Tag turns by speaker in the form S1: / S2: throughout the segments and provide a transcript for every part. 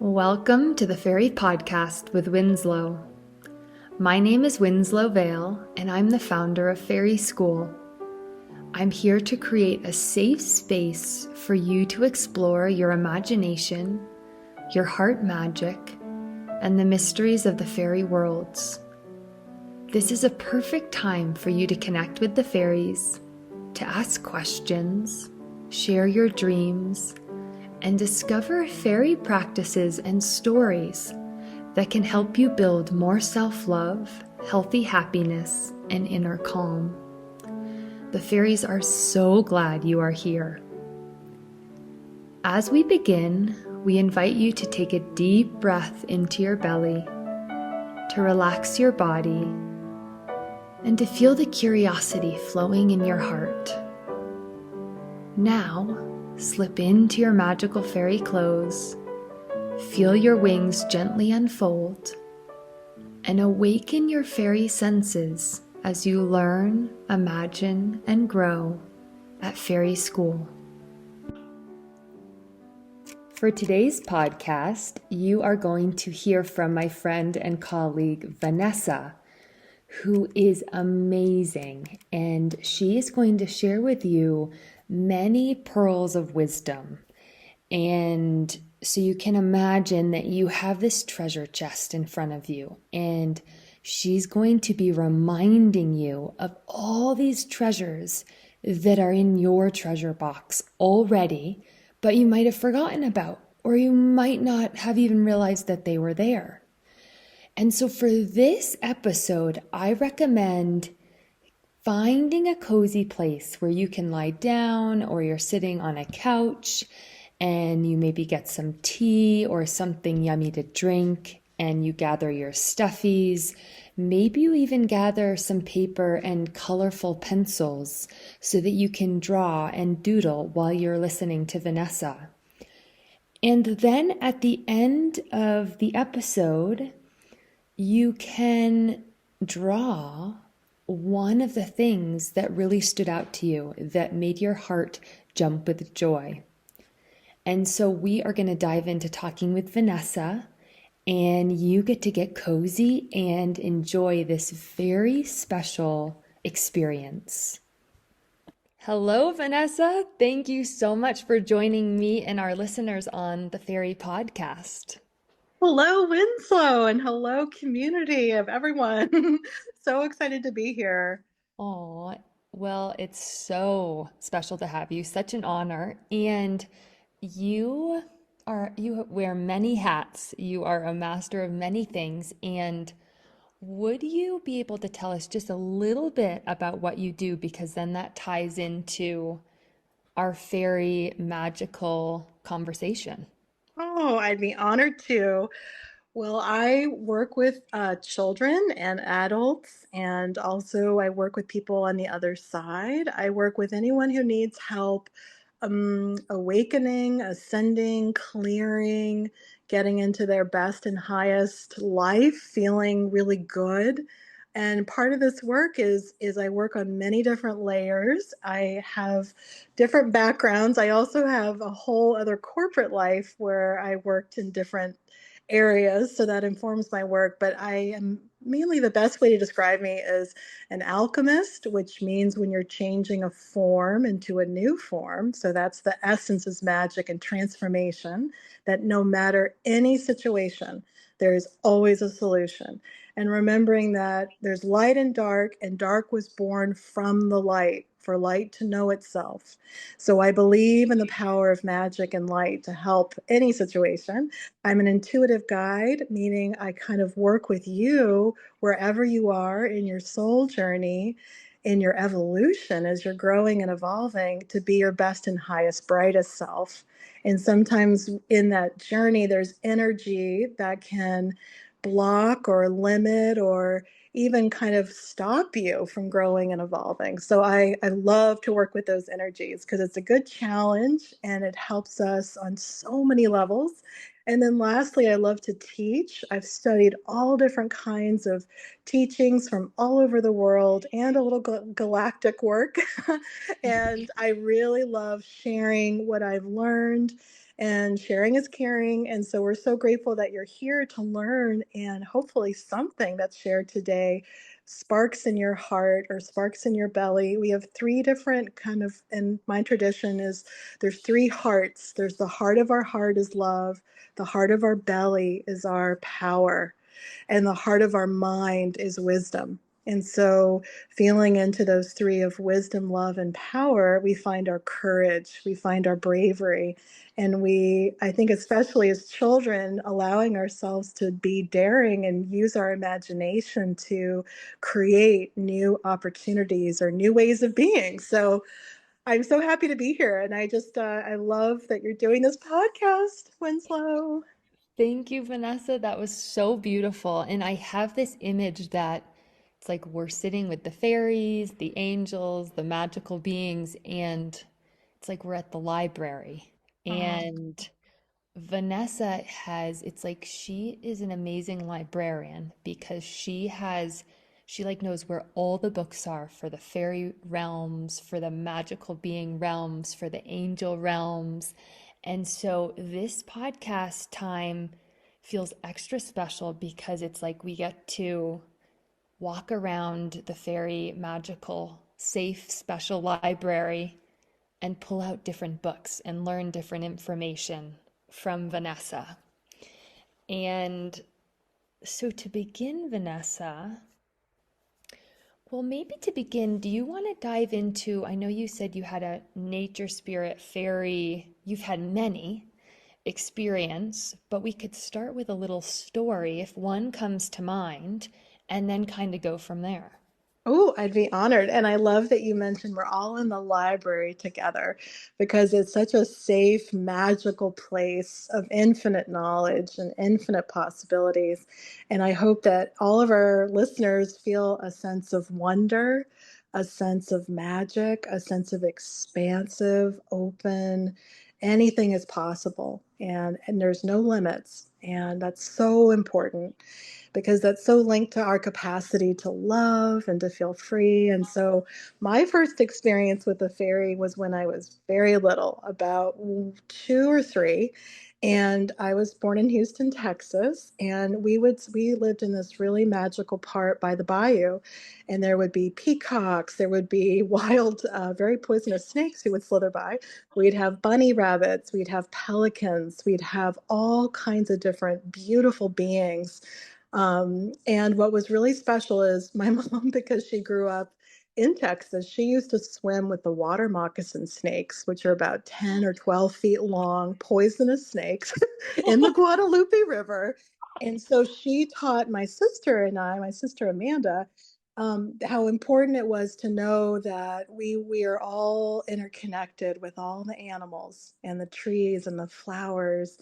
S1: Welcome to the Fairy Podcast with Winslow. My name is Winslow Vale, and I'm the founder of Fairy School. I'm here to create a safe space for you to explore your imagination, your heart magic, and the mysteries of the fairy worlds. This is a perfect time for you to connect with the fairies, to ask questions, share your dreams, and discover fairy practices and stories that can help you build more self-love, healthy happiness, and inner calm. The fairies are so glad you are here. As we begin, we invite you to take a deep breath into your belly, to relax your body, and to feel the curiosity flowing in your heart. Now, slip into your magical fairy clothes, feel your wings gently unfold, and awaken your fairy senses as you learn, imagine, and grow at Fairy School. For today's podcast, you are going to hear from my friend and colleague, Vanessa, who is amazing, and she is going to share with you many pearls of wisdom. And so you can imagine that you have this treasure chest in front of you, and she's going to be reminding you of all these treasures that are in your treasure box already, but you might have forgotten about, or you might not have even realized that they were there. And so for this episode, I recommend finding a cozy place where you can lie down, or you're sitting on a couch and you maybe get some tea or something yummy to drink, and you gather your stuffies. Maybe you even gather some paper and colorful pencils so that you can draw and doodle while you're listening to Vanessa. And then at the end of the episode, you can draw one of the things that really stood out to you, that made your heart jump with joy. And so we are going to dive into talking with Vanessa, and you get cozy and enjoy this very special experience. Hello, Vanessa. Thank you so much for joining me and our listeners on the Fairy Podcast.
S2: Hello, Winslow, and hello, community of everyone. So excited to be here.
S1: Oh, well, it's so special to have you. Such an honor. And you you wear many hats. You are a master of many things. And would you be able to tell us just a little bit about what you do? Because then that ties into our fairy magical conversation.
S2: Oh, I'd be honored to. Well, I work with children and adults, and also I work with people on the other side. I work with anyone who needs help awakening, ascending, clearing, getting into their best and highest life, feeling really good. And part of this work is I work on many different layers. I have different backgrounds. I also have a whole other corporate life where I worked in different areas, so that informs my work. But I am mainly, the best way to describe me is an alchemist, which means when you're changing a form into a new form. So that's the essence, is magic and transformation, that no matter any situation, there is always a solution. And remembering that there's light and dark was born from the light, for light to know itself. So I believe in the power of magic and light to help any situation. I'm an intuitive guide, meaning I kind of work with you wherever you are in your soul journey, in your evolution as you're growing and evolving to be your best and highest, brightest self. And sometimes in that journey, there's energy that can block or limit or even kind of stop you from growing and evolving. So I love to work with those energies because it's a good challenge and it helps us on so many levels. And then lastly, I love to teach. I've studied all different kinds of teachings from all over the world and a little galactic work. And I really love sharing what I've learned and sharing is caring. And so we're so grateful that you're here to learn, and hopefully something that's shared today sparks in your heart or sparks in your belly. We have three different kind of, in my tradition is there's three hearts. There's the heart of our heart is love, the heart of our belly is our power, and the heart of our mind is wisdom. And so, feeling into those three of wisdom, love, and power, we find our courage, we find our bravery. And I think, especially as children, allowing ourselves to be daring and use our imagination to create new opportunities or new ways of being. So, I'm so happy to be here. And I love that you're doing this podcast, Winslow.
S1: Thank you, Vanessa. That was so beautiful. And I have this image that it's like we're sitting with the fairies, the angels, the magical beings, and it's like we're at the library.
S2: Oh.
S1: And Vanessa it's like she is an amazing librarian because she like knows where all the books are for the fairy realms, for the magical being realms, for the angel realms. And so this podcast time feels extra special because it's like we get to walk around the fairy magical safe special library and pull out different books and learn different information from Vanessa. And so to begin, Vanessa, well, maybe to begin, do you want to dive into? I know you said you had a nature spirit fairy, you've had many experience, but we could start with a little story if one comes to mind and then kind of go from there.
S2: Oh, I'd be honored. And I love that you mentioned we're all in the library together because it's such a safe, magical place of infinite knowledge and infinite possibilities. And I hope that all of our listeners feel a sense of wonder, a sense of magic, a sense of expansive, open, anything is possible. And there's no limits. And that's so important because that's so linked to our capacity to love and to feel free. And so, my first experience with the fairy was when I was very little, about two or three. And I was born in Houston, Texas, and we lived in this really magical part by the bayou, and there would be peacocks, there would be wild, very poisonous snakes who would slither by. We'd have bunny rabbits, we'd have pelicans, we'd have all kinds of different beautiful beings, and what was really special is my mom, because she grew up in Texas, she used to swim with the water moccasin snakes, which are about 10 or 12 feet long, poisonous snakes in the Guadalupe River. And so she taught my sister and I, my sister Amanda, how important it was to know that we are all interconnected with all the animals and the trees and the flowers,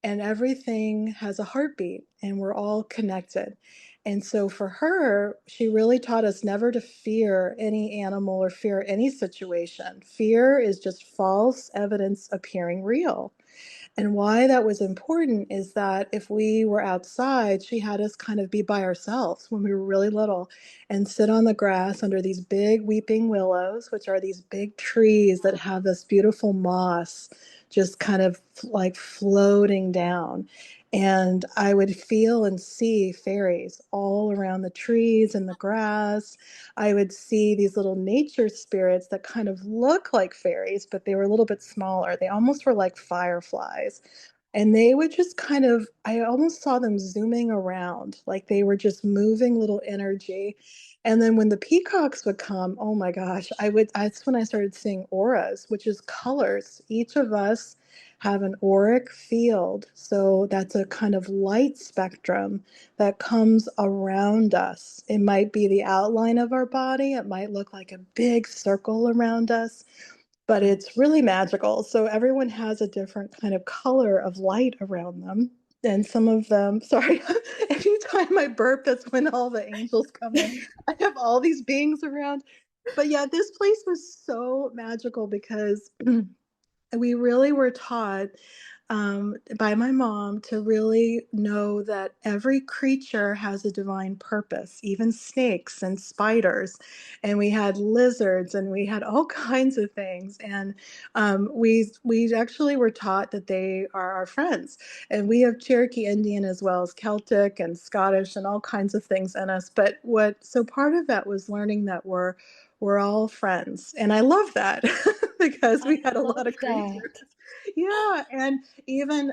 S2: and everything has a heartbeat and we're all connected. And so for her, she really taught us never to fear any animal or fear any situation. Fear is just false evidence appearing real. And why that was important is that if we were outside, she had us kind of be by ourselves when we were really little and sit on the grass under these big weeping willows, which are these big trees that have this beautiful moss just kind of like floating down. And I would feel and see fairies all around the trees and the grass. I would see these little nature spirits that kind of look like fairies, but they were a little bit smaller. They almost were like fireflies. And they would just kind of, I almost saw them zooming around, like they were just moving little energy. And then when the peacocks would come, oh my gosh, that's when I started seeing auras, which is colors. Each of us have an auric field. So that's a kind of light spectrum that comes around us. It might be the outline of our body, it might look like a big circle around us, but it's really magical. So everyone has a different kind of color of light around them. And some of them, sorry, anytime I burp, that's when all the angels come in. I have all these beings around. But yeah, this place was so magical because we really were taught. by my mom to really know that every creature has a divine purpose, even snakes and spiders. And we had lizards and we had all kinds of things. And we actually were taught that they are our friends. And we have Cherokee Indian as well as Celtic and Scottish and all kinds of things in us. But so part of that was learning that we're all friends. And I love that because
S1: I
S2: we had a
S1: love
S2: lot of creatures.
S1: that.
S2: Yeah, and even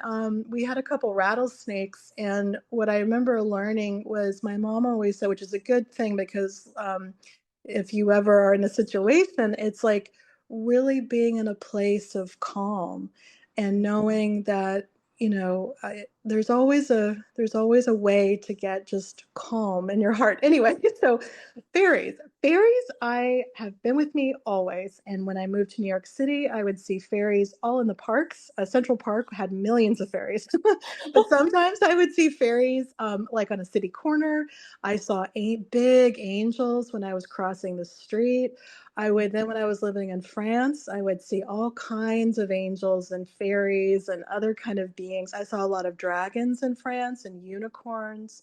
S2: we had a couple rattlesnakes, and what I remember learning was my mom always said, which is a good thing because if you ever are in a situation, it's like really being in a place of calm and knowing that there's always a way to get just calm in your heart. Anyway, so fairies. Fairies, I have been with me always. And when I moved to New York City, I would see fairies all in the parks. Central Park had millions of fairies. But sometimes I would see fairies like on a city corner. I saw big angels when I was crossing the street. Then when I was living in France, I would see all kinds of angels and fairies and other kind of beings. I saw a lot of dragons in France and unicorns.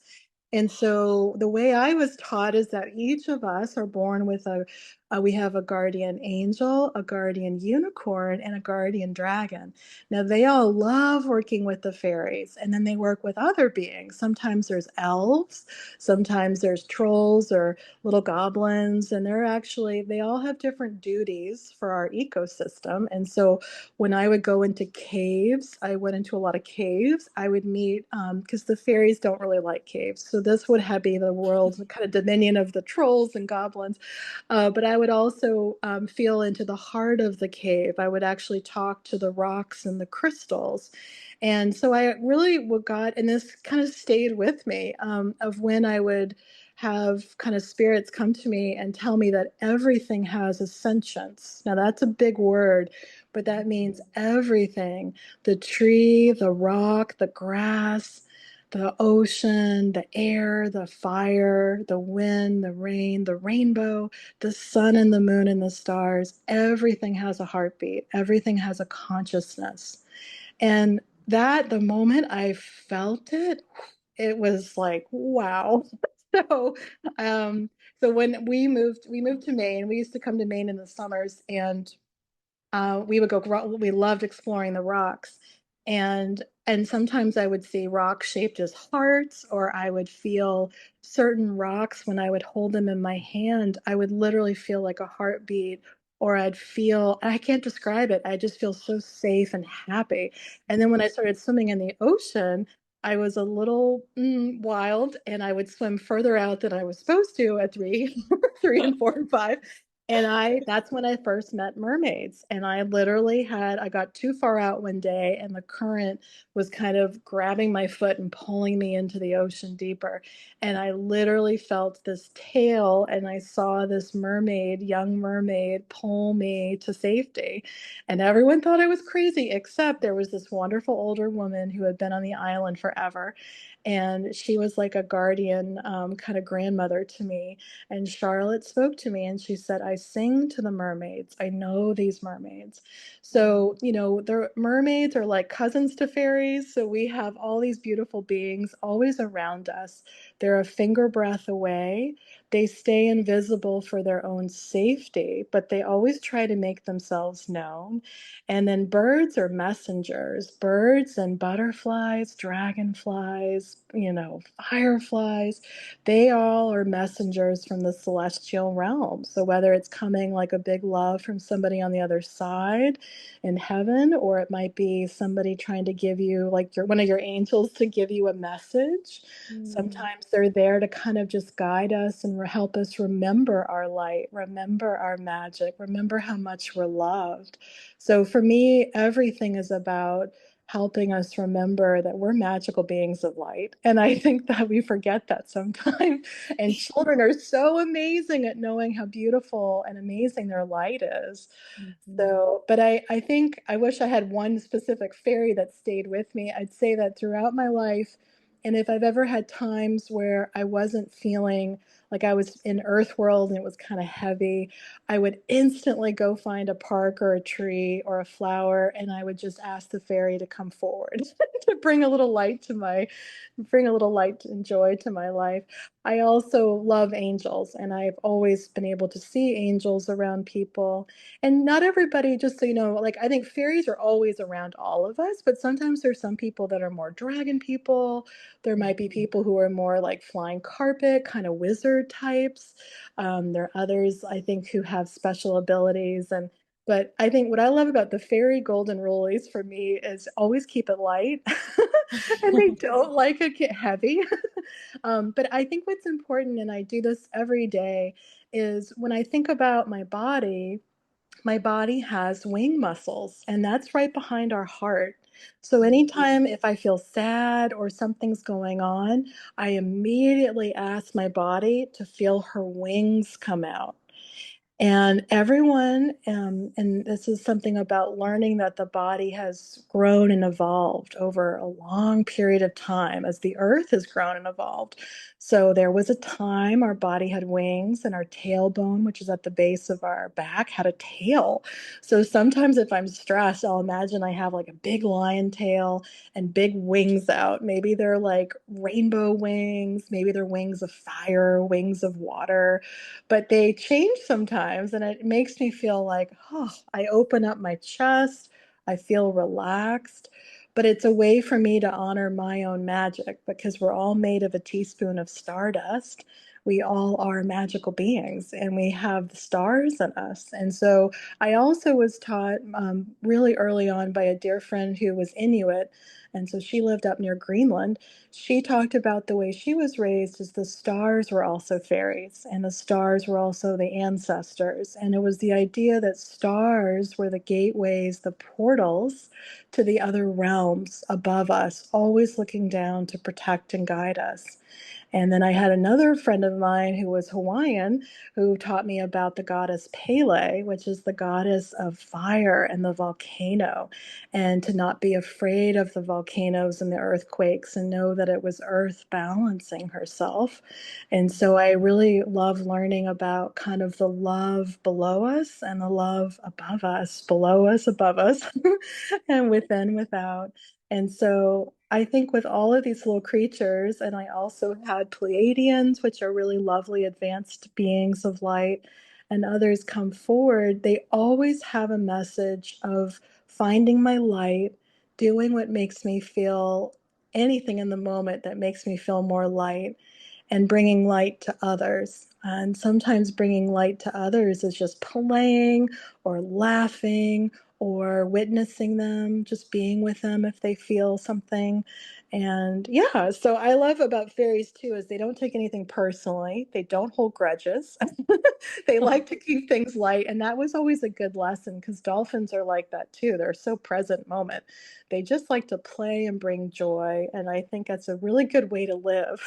S2: And so the way I was taught is that each of us are born with we have a guardian angel, a guardian unicorn, and a guardian dragon. Now they all love working with the fairies, and then they work with other beings. Sometimes there's elves, sometimes there's trolls or little goblins, and they all have different duties for our ecosystem. And so when I would go into caves, I went into a lot of caves. I would meet, because the fairies don't really like caves. So this would have be the world kind of dominion of the trolls and goblins. But I would also feel into the heart of the cave. I would actually talk to the rocks and the crystals. And so I really what got, and this kind of stayed with me, of when I would have kind of spirits come to me and tell me that everything has a sentience. Now that's a big word, but that means everything: the tree, the rock, the grass, the ocean, the air, the fire, the wind, the rain, the rainbow, the sun and the moon and the stars. Everything has a heartbeat, everything has a consciousness. And the moment I felt it, it was like, wow. So, um, so when we moved to Maine. We used to come to Maine in the summers, and we would go. We loved exploring the rocks, and sometimes I would see rocks shaped as hearts, or I would feel certain rocks when I would hold them in my hand. I would literally feel like a heartbeat, or I can't describe it. I just feel so safe and happy. And then when I started swimming in the ocean, I was a little wild, and I would swim further out than I was supposed to at three, 3 and 4 and 5. And that's when I first met mermaids. And I got too far out one day, and the current was kind of grabbing my foot and pulling me into the ocean deeper. And I literally felt this tail, and I saw this young mermaid, pull me to safety. And everyone thought I was crazy, except there was this wonderful older woman who had been on the island forever. And she was like a guardian, kind of grandmother to me. And Charlotte spoke to me and she said, I sing to the mermaids. I know these mermaids. So, the mermaids are like cousins to fairies. So we have all these beautiful beings always around us. They're a finger breath away. They stay invisible for their own safety, but they always try to make themselves known. And then birds are messengers. Birds and butterflies, dragonflies, fireflies, they all are messengers from the celestial realm. So whether it's coming like a big love from somebody on the other side in heaven, or it might be somebody trying to give you, like, one of your angels to give you a message.
S1: Mm.
S2: Sometimes they're there to kind of just guide us and help us remember our light, remember our magic, remember how much we're loved. So for me, everything is about helping us remember that we're magical beings of light. And I think that we forget that sometimes. And children are so amazing at knowing how beautiful and amazing their light is.
S1: Mhm.
S2: So, but I think I wish I had one specific fairy that stayed with me. I'd say that throughout my life, and if I've ever had times where I wasn't feeling like I was in Earth World and it was kind of heavy, I would instantly go find a park or a tree or a flower, and I would just ask the fairy to come forward to bring a little light and joy to my life. I also love angels, and I've always been able to see angels around people. And not everybody, just so you know, like I think fairies are always around all of us, but sometimes there's some people that are more dragon people. There might be people who are more like flying carpet, kind of wizard types. There are others, I think, who have special abilities. But I think what I love about the fairy golden rules for me is always keep it light, and they don't like it get heavy. But I think what's important, and I do this every day, is when I think about my body has wing muscles, and that's right behind our heart. So anytime if I feel sad or something's going on, I immediately ask my body to feel her wings come out. And everyone, and this is something about learning that the body has grown and evolved over a long period of time as the earth has grown and evolved. So there was a time our body had wings, and our tailbone, which is at the base of our back, had a tail. So sometimes if I'm stressed, I'll imagine I have like a big lion tail and big wings out. Maybe they're like rainbow wings, maybe they're wings of fire, wings of water, but they change sometimes, and it makes me feel like, oh, I open up my chest, I feel relaxed. But it's a way for me to honor my own magic, because we're all made of a teaspoon of stardust. We all are magical beings, and we have the stars in us. And so I also was taught really early on by a dear friend who was Inuit, and so she lived up near Greenland. She talked about the way she was raised as the stars were also fairies, and the stars were also the ancestors. And it was the idea that stars were the gateways, the portals to the other realms above us, always looking down to protect and guide us. And then I had another friend of mine who was Hawaiian who taught me about the goddess Pele, which is the goddess of fire and the volcano, and to not be afraid of the volcanoes and the earthquakes and know that it was Earth balancing herself. And so I really love learning about kind of the love below us and the love above us, below us, above us, and within, without. And so I think with all of these little creatures, and I also had Pleiadians, which are really lovely advanced beings of light, and others come forward, they always have a message of finding my light, doing what makes me feel anything in the moment that makes me feel more light, and bringing light to others. And sometimes bringing light to others is just playing or laughing or witnessing them, just being with them if they feel something. And yeah, so I love about fairies too is they don't take anything personally. They don't hold grudges. They like to keep things light. And that was always a good lesson, because dolphins are like that too. They're so present moment. They just like to play and bring joy. And I think that's a really good way to live,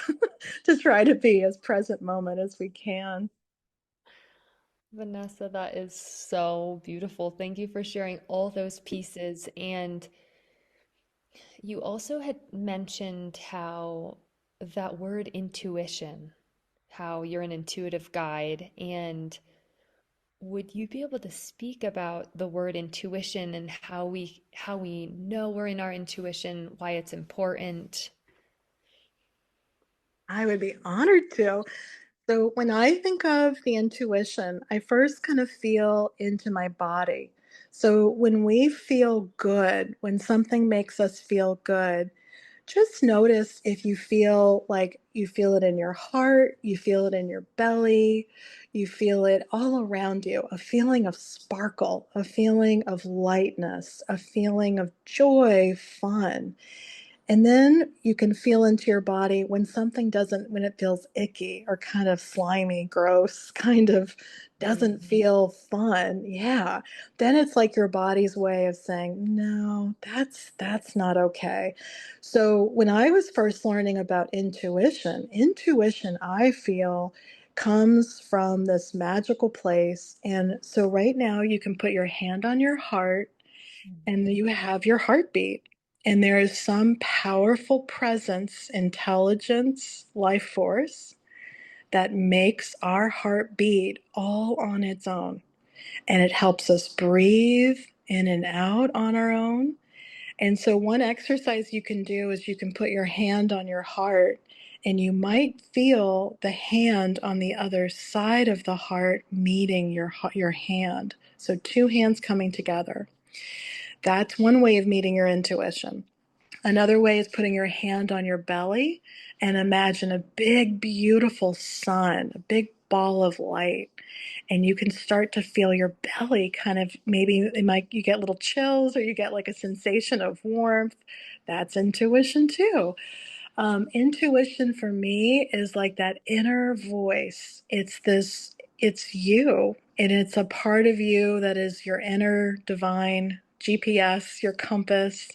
S2: to try to be as present moment as we can.
S1: Vanessa, that is so beautiful. Thank you for sharing all those pieces. And you also had mentioned how that word intuition, how you're an intuitive guide. And would you be able to speak about the word intuition and how we know we're in our intuition, why it's important?
S2: I would be honored to. So when I think of the intuition, I first kind of feel into my body. So when we feel good, when something makes us feel good, just notice if you feel like you feel it in your heart, you feel it in your belly, you feel it all around you, a feeling of sparkle, a feeling of lightness, a feeling of joy, fun. And then you can feel into your body when something doesn't, when it feels icky or kind of slimy, gross, kind of doesn't feel fun. Yeah. Then it's like your body's way of saying, no, that's not okay. So when I was first learning about intuition, I feel comes from this magical place. And so right now you can put your hand on your heart, and you have your heartbeat. And there is some powerful presence, intelligence, life force that makes our heart beat all on its own. And it helps us breathe in and out on our own. And so, one exercise you can do is you can put your hand on your heart, and you might feel the hand on the other side of the heart meeting your hand. So, two hands coming together. That's one way of meeting your intuition. Another way is putting your hand on your belly and imagine a big, beautiful sun, a big ball of light. And you can start to feel your belly kind of, maybe you get little chills or you get like a sensation of warmth. That's intuition too. Intuition for me is like that inner voice. It's you, and it's a part of you that is your inner divine GPS, your compass.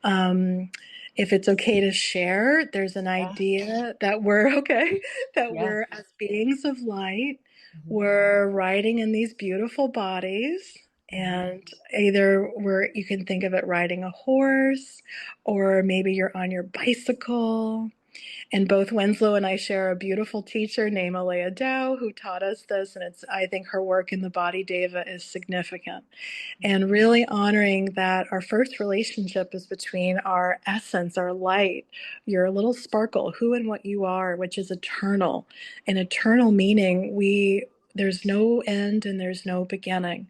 S2: Um, if it's okay to share, there's an
S1: Yeah.
S2: idea that we're okay, that
S1: Yeah.
S2: we're as beings of light,
S1: Mhm.
S2: we're riding in these beautiful bodies.
S1: Mhm.
S2: And either you can think of it riding a horse, or maybe you're on your bicycle. And both Winslow and I share a beautiful teacher named Alea Dow who taught us this. And I think her work in the body Deva is significant, and really honoring that our first relationship is between our essence, our light, your little sparkle, who and what you are, which is eternal. And eternal meaning there's no end and there's no beginning.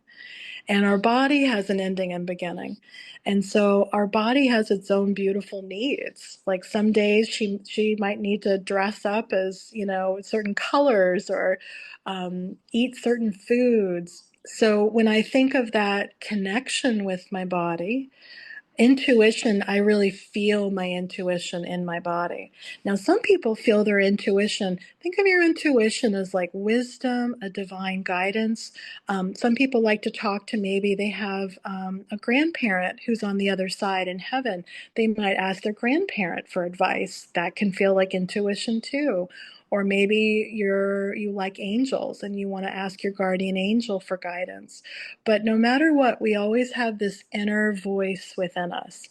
S2: And our body has an ending and beginning. And so our body has its own beautiful needs. Like some days she might need to dress up as, certain colors, or eat certain foods. So when I think of that connection with my body, intuition, I really feel my intuition in my body. Now, some people feel their intuition. Think of your intuition as like wisdom, a divine guidance. Some people like to talk to, maybe they have a grandparent who's on the other side in heaven. They might ask their grandparent for advice. That can feel like intuition too. Or maybe you like angels and you want to ask your guardian angel for guidance. But no matter what, we always have this inner voice within us.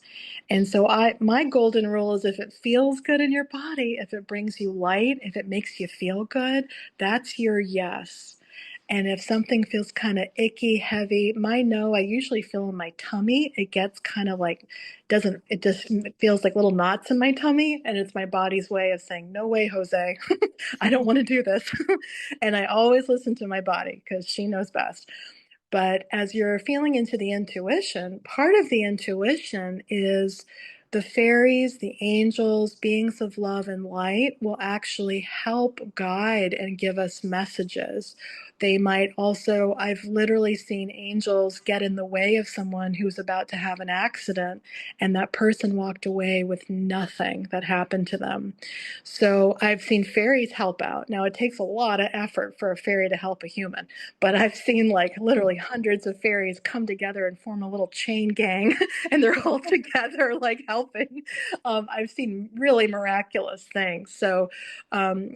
S2: And so my golden rule is, if it feels good in your body, if it brings you light, if it makes you feel good, that's your yes. And if something feels kind of icky, heavy, my no, I usually feel in my tummy. It gets kind of like, doesn't, it just feels like little knots in my tummy. And it's my body's way of saying, no way, Jose, I don't want to do this. And I always listen to my body because she knows best. But as you're feeling into the intuition, part of the intuition is the fairies, the angels, beings of love and light will actually help guide and give us messages. They might also, I've literally seen angels get in the way of someone who's about to have an accident, and that person walked away with nothing that happened to them. So I've seen fairies help out. Now, it takes a lot of effort for a fairy to help a human, but I've seen like literally hundreds of fairies come together and form a little chain gang, and they're all together like helping. I've seen really miraculous things. So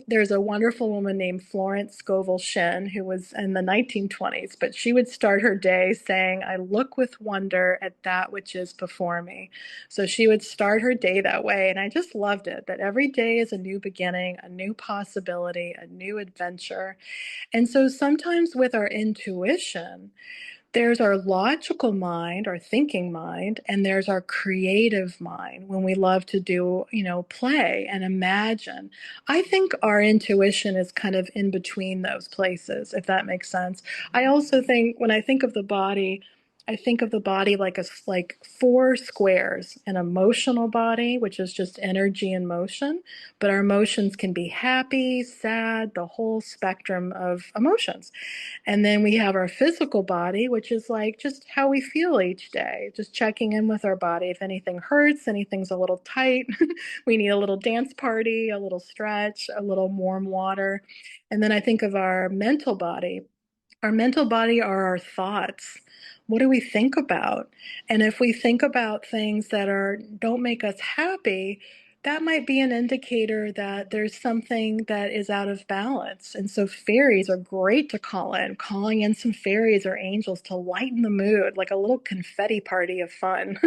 S2: there's a wonderful woman named Florence Scovel Shinn who was in the 1920s, but she would start her day saying, "I look with wonder at that which is before me." So she would start her day that way, and I just loved it, that every day is a new beginning, a new possibility, a new adventure. And so sometimes with our intuition, there's our logical mind, our thinking mind, and there's our creative mind when we love to do, play and imagine. I think our intuition is kind of in between those places, if that makes sense. I also think when I think of the body, I think of the body like four squares: an emotional body, which is just energy and motion, but our emotions can be happy, sad, the whole spectrum of emotions. And then we have our physical body, which is like just how we feel each day, just checking in with our body. If anything hurts, anything's a little tight, we need a little dance party, a little stretch, a little warm water. And then I think of our mental body. Our mental body are our thoughts. What do we think about? And if we think about things that don't make us happy, that might be an indicator that there's something that is out of balance. And so fairies are great to call in. Calling in some fairies or angels to lighten the mood, like a little confetti party of fun.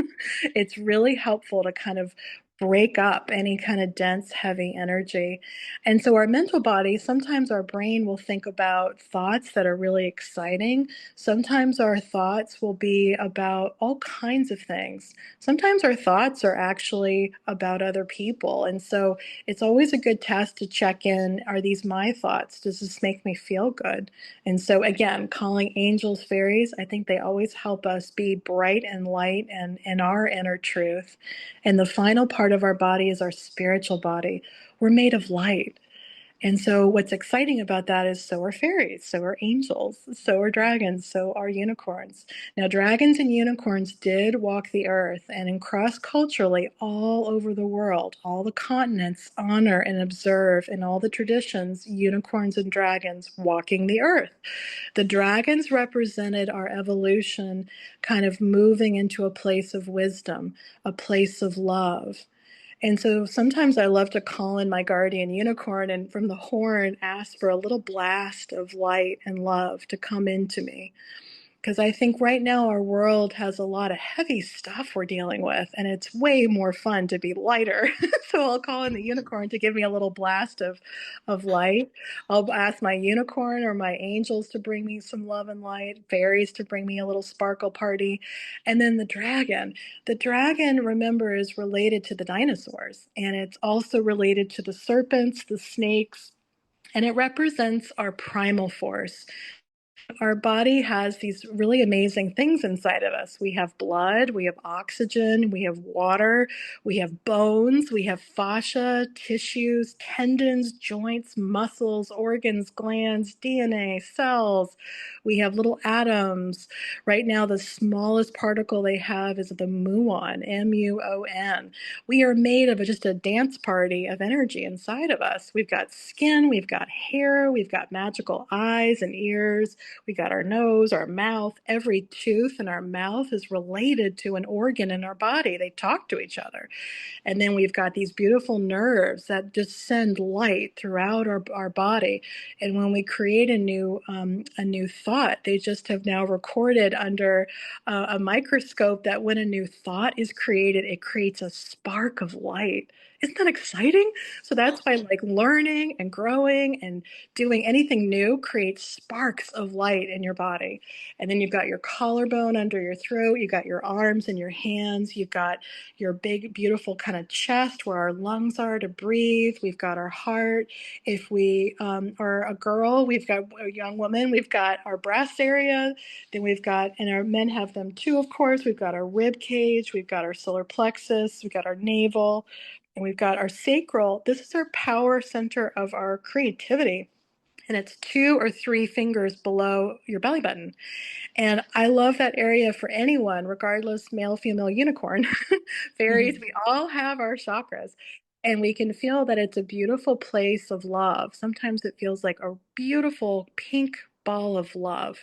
S2: It's really helpful to kind of break up any kind of dense, heavy energy. And so our mental body, sometimes our brain will think about thoughts that are really exciting. Sometimes our thoughts will be about all kinds of things. Sometimes our thoughts are actually about other people. And so it's always a good test to check in, are these my thoughts? Does this make me feel good? And so again, calling angels, fairies, I think they always help us be bright and light and in our inner truth. And the final part of our body is our spiritual body. We're made of light. And so what's exciting about that is so are fairies, so are angels, so are dragons, so are unicorns. Now, dragons and unicorns did walk the earth, and in cross-culturally all over the world, all the continents honor and observe in all the traditions unicorns and dragons walking the earth. The dragons represented our evolution kind of moving into a place of wisdom, a place of love. And so sometimes I love to call in my guardian unicorn and from the horn ask for a little blast of light and love to come into me. Because I think right now our world has a lot of heavy stuff we're dealing with, and it's way more fun to be lighter. So I'll call in the unicorn to give me a little blast of light. I'll ask my unicorn or my angels to bring me some love and light, fairies to bring me a little sparkle party. And then the dragon. The dragon, remember, is related to the dinosaurs, and it's also related to the serpents, the snakes, and it represents our primal force. Our body has these really amazing things inside of us. We have blood, we have oxygen, we have water, we have bones, we have fascia, tissues, tendons, joints, muscles, organs, glands, DNA, cells. We have little atoms. Right now, the smallest particle they have is the muon, M-U-O-N. We are made of just a dance party of energy inside of us. We've got skin, we've got hair, we've got magical eyes and ears. We got our nose, our mouth. Every tooth in our mouth is related to an organ in our body. They talk to each other. And then we've got these beautiful nerves that just send light throughout our body. And when we create a new thought, they just have now recorded under a microscope that when a new thought is created, it creates a spark of light. Isn't that exciting? So that's why like learning and growing and doing anything new creates sparks of light in your body. And then you've got your collarbone under your throat, you've got your arms and your hands, you've got your big, beautiful kind of chest where our lungs are to breathe. We've got our heart. If we are a girl, we've got a young woman, we've got our breast area. Then we've got, and our men have them too, of course. We've got our rib cage, we've got our solar plexus, we've got our navel, and we've got our sacral. This is our power center of our creativity. And it's 2 or 3 fingers below your belly button. And I love that area for anyone, regardless male, female, unicorn, fairies. We all have our chakras. And we can feel that it's a beautiful place of love. Sometimes it feels like a beautiful pink ball of love.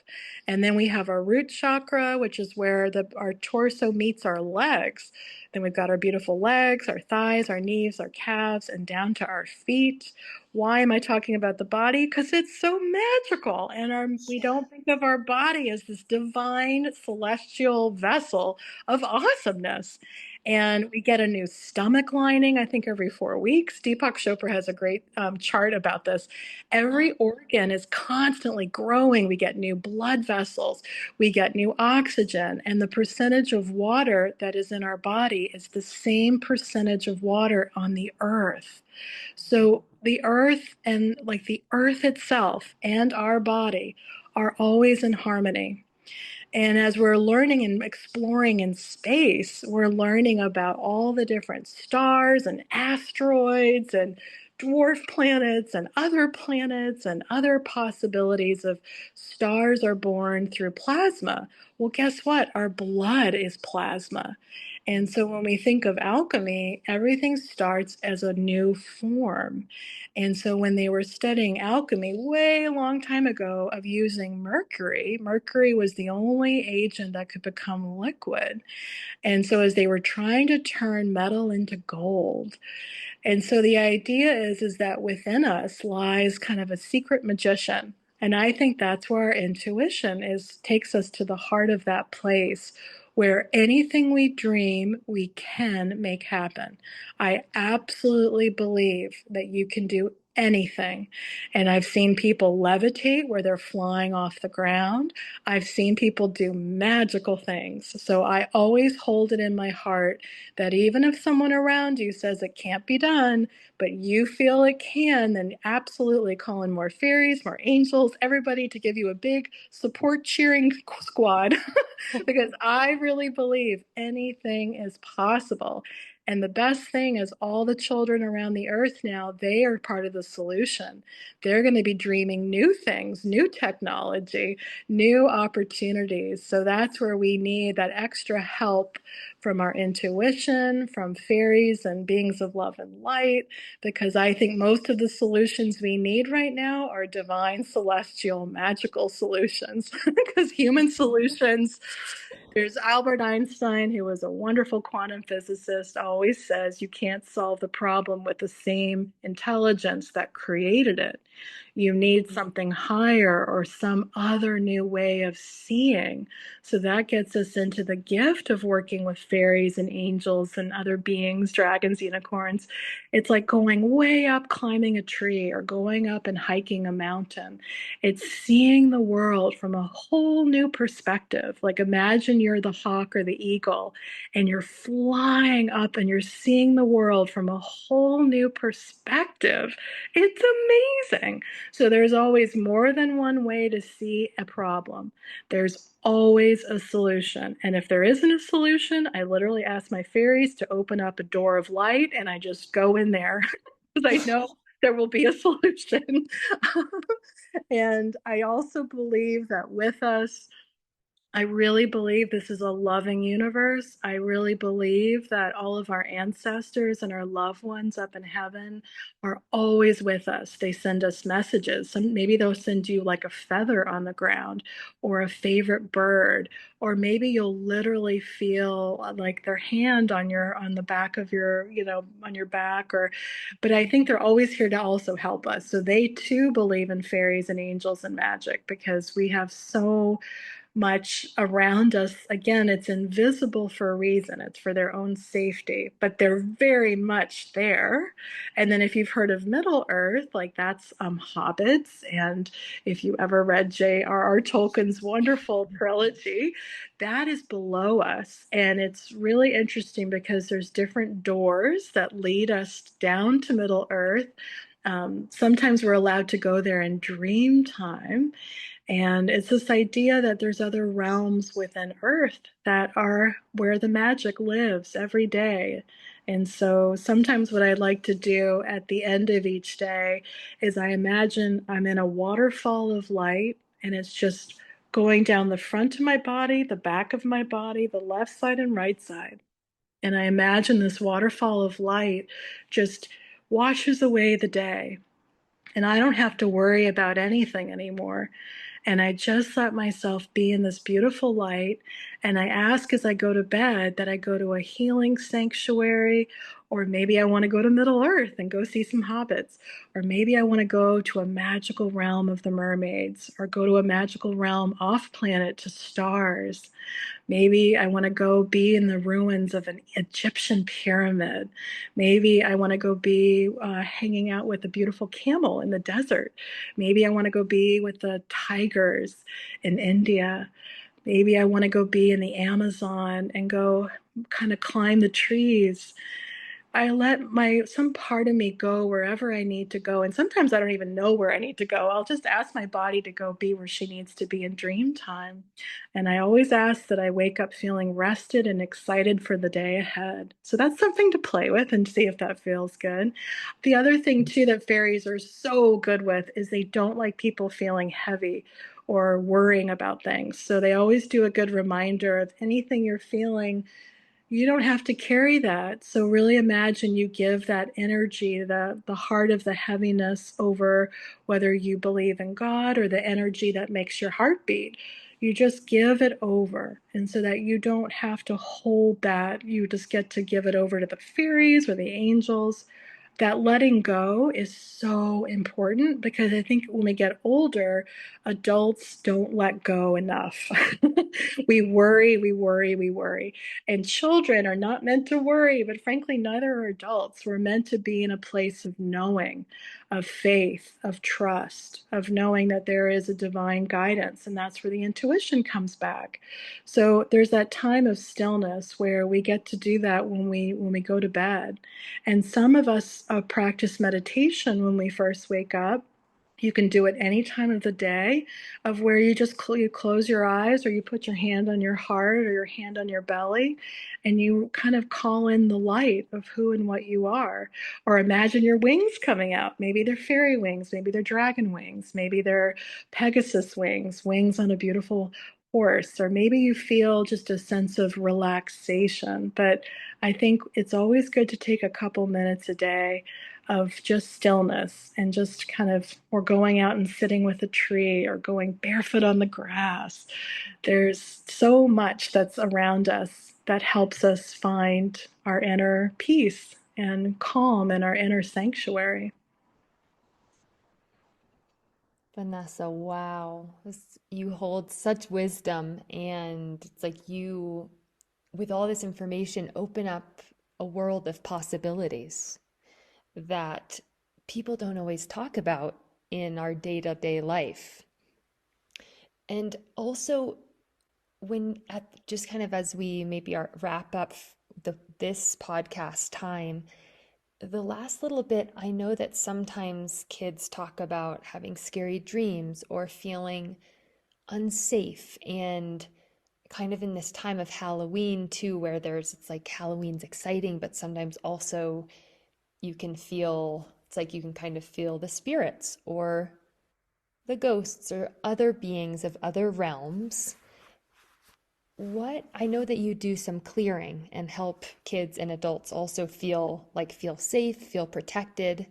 S2: And then we have our root chakra, which is where our torso meets our legs. Then we've got our beautiful legs, our thighs, our knees, our calves, and down to our feet. Why am I talking about the body? Because it's so magical, and we don't think of our body as this divine celestial vessel of awesomeness. And we get a new stomach lining, I think, every 4 weeks. Deepak Chopra has a great chart about this. Every organ is constantly growing. We get new blood vessels, we get new oxygen, and the percentage of water that is in our body is the same percentage of water on the earth. So the earth and like the earth itself and our body are always in harmony. And as we're learning and exploring in space, we're learning about all the different stars and asteroids and dwarf planets and other possibilities of stars are born through plasma. Well, guess what? Our blood is plasma. And so when we think of alchemy, everything starts as a new form. And so when they were studying alchemy way a long time ago of using mercury, mercury was the only agent that could become liquid. And so as they were trying to turn metal into gold, and so the idea is that within us lies kind of a secret magician. And I think that's where our intuition takes us to the heart of that place where anything we dream, we can make happen. I absolutely believe that you can do anything. And I've seen people levitate where they're flying off the ground. I've seen people do magical things. So I always hold it in my heart that even if someone around you says it can't be done, but you feel it can, then absolutely call in more fairies, more angels, everybody to give you a big support cheering squad. Because I really believe anything is possible. And the best thing is, all the children around the earth now, they are part of the solution. They're going to be dreaming new things, new technology, new opportunities. So that's where we need that extra help from our intuition, from fairies and beings of love and light, because I think most of the solutions we need right now are divine, celestial, magical solutions. Because human solutions, there's Albert Einstein, who was a wonderful quantum physicist, always says you can't solve the problem with the same intelligence that created it. You need something higher or some other new way of seeing. So that gets us into the gift of working with fairies and angels and other beings, dragons, unicorns. It's like going way up, climbing a tree, or going up and hiking a mountain. It's seeing the world from a whole new perspective. Like, imagine you're the hawk or the eagle and you're flying up and you're seeing the world from a whole new perspective. It's amazing. So there's always more than one way to see a problem. There's always a solution. And if there isn't a solution, I literally ask my fairies to open up a door of light and I just go in there because I know there will be a solution. And I also believe that with us, I really believe this is a loving universe. I really believe that all of our ancestors and our loved ones up in heaven are always with us. They send us messages. Maybe they'll send you like a feather on the ground or a favorite bird, or maybe you'll literally feel like their hand on the back of your, on your back, or but I think they're always here to also help us. So they too believe in fairies and angels and magic because we have so much around us. Again, it's invisible for a reason. It's for their own safety, but they're very much there. And then if you've heard of Middle Earth, like that's hobbits. And if you ever read J.R.R. Tolkien's wonderful trilogy, that is below us. And it's really interesting because there's different doors that lead us down to Middle Earth. Sometimes we're allowed to go there in dream time. And it's this idea that there's other realms within Earth that are where the magic lives every day. And so sometimes what I like to do at the end of each day is I imagine I'm in a waterfall of light and it's just going down the front of my body, the back of my body, the left side and right side. And I imagine this waterfall of light just washes away the day. And I don't have to worry about anything anymore. And I just let myself be in this beautiful light. And I ask as I go to bed that I go to a healing sanctuary, or maybe I want to go to Middle Earth and go see some hobbits, or maybe I want to go to a magical realm of the mermaids, or go to a magical realm off planet to stars. Maybe I want to go be in the ruins of an Egyptian pyramid. Maybe I want to go be hanging out with a beautiful camel in the desert. Maybe I want to go be with the tigers in India. Maybe I want to go be in the Amazon and go kind of climb the trees. I let some part of me go wherever I need to go. And sometimes I don't even know where I need to go. I'll just ask my body to go be where she needs to be in dream time. And I always ask that I wake up feeling rested and excited for the day ahead. So that's something to play with and see if that feels good. The other thing too that fairies are so good with is they don't like people feeling heavy or worrying about things. So they always do a good reminder of anything you're feeling. You don't have to carry that. So really imagine you give that energy, the heart of the heaviness, over whether you believe in God or the energy that makes your heart beat. You just give it over. And so that you don't have to hold that, you just get to give it over to the fairies or the angels. that letting go is so important because I think when we get older, adults don't let go enough. We worry, we worry, we worry. And children are not meant to worry, but frankly, neither are adults. We're meant to be in a place of knowing, of faith, of trust, of knowing that there is a divine guidance. And that's where the intuition comes back. So there's that time of stillness where we get to do that when we go to bed. And some of us practice meditation when we first wake up. You can do it any time of the day, of where you just you close your eyes, or you put your hand on your heart or your hand on your belly, and you kind of call in the light of who and what you are. Or imagine your wings coming out. Maybe they're fairy wings, maybe they're dragon wings, maybe they're Pegasus wings, wings on a beautiful horse, or maybe you feel just a sense of relaxation. But I think it's always good to take a couple minutes a day of just stillness and just kind of, or going out and sitting with a tree or going barefoot on the grass. There's so much that's around us that helps us find our inner peace and calm and our inner sanctuary.
S1: Vanessa, wow. You hold such wisdom, and it's like you, with all this information, open up a world of possibilities that people don't always talk about in our day-to-day life. And also, when at just kind of as we maybe are wrap up this podcast time, the last little bit, I know that sometimes kids talk about having scary dreams or feeling unsafe, and kind of in this time of Halloween too, where it's like Halloween's exciting, but sometimes also you can feel, it's like you can kind of feel the spirits or the ghosts or other beings of other realms. What I know that you do some clearing and help kids and adults also feel safe, feel protected.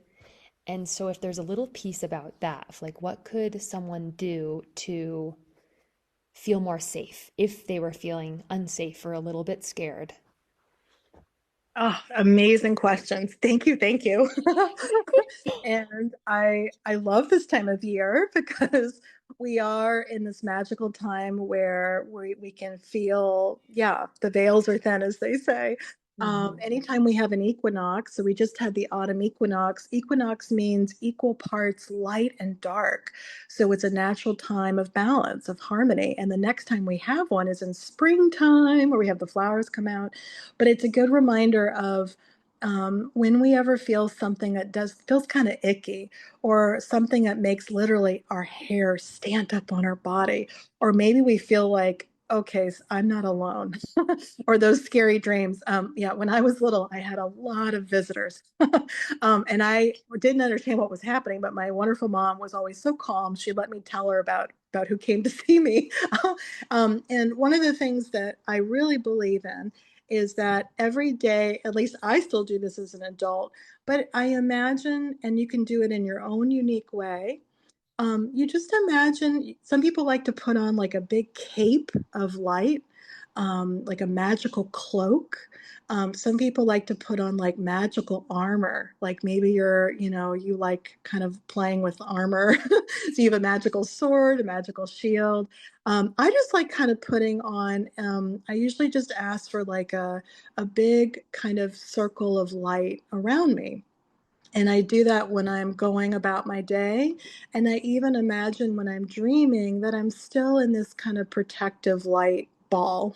S1: And so if there's a little piece about that, of like what could someone do to feel more safe if they were feeling unsafe or a little bit scared?
S2: Oh, amazing questions. Thank you, thank you. And I love this time of year because we are in this magical time where we can feel, yeah, the veils are thin, as they say.
S1: Mhm.
S2: Anytime we have an equinox, so we just had the autumn equinox. Equinox means equal parts light and dark. So it's a natural time of balance, of harmony. And the next time we have one is in springtime, where we have the flowers come out. But it's a good reminder of when we ever feel something that does feels kind of icky, or something that makes literally our hair stand up on our body, or maybe we feel like, okay, I'm not alone, or those scary dreams. Yeah, when I was little, I had a lot of visitors, and I didn't understand what was happening. But my wonderful mom was always so calm; she let me tell her about who came to see me. And one of the things that I really believe in is that every day, at least I still do this as an adult, but I imagine, and you can do it in your own unique way. You just imagine, some people like to put on like a big cape of light, like a magical cloak. Some people like to put on like magical armor, like maybe you like kind of playing with armor. So you have a magical sword, a magical shield. I just like kind of putting on, I usually just ask for like a big kind of circle of light around me. And I do that when I'm going about my day. And I even imagine when I'm dreaming that I'm still in this kind of protective light ball.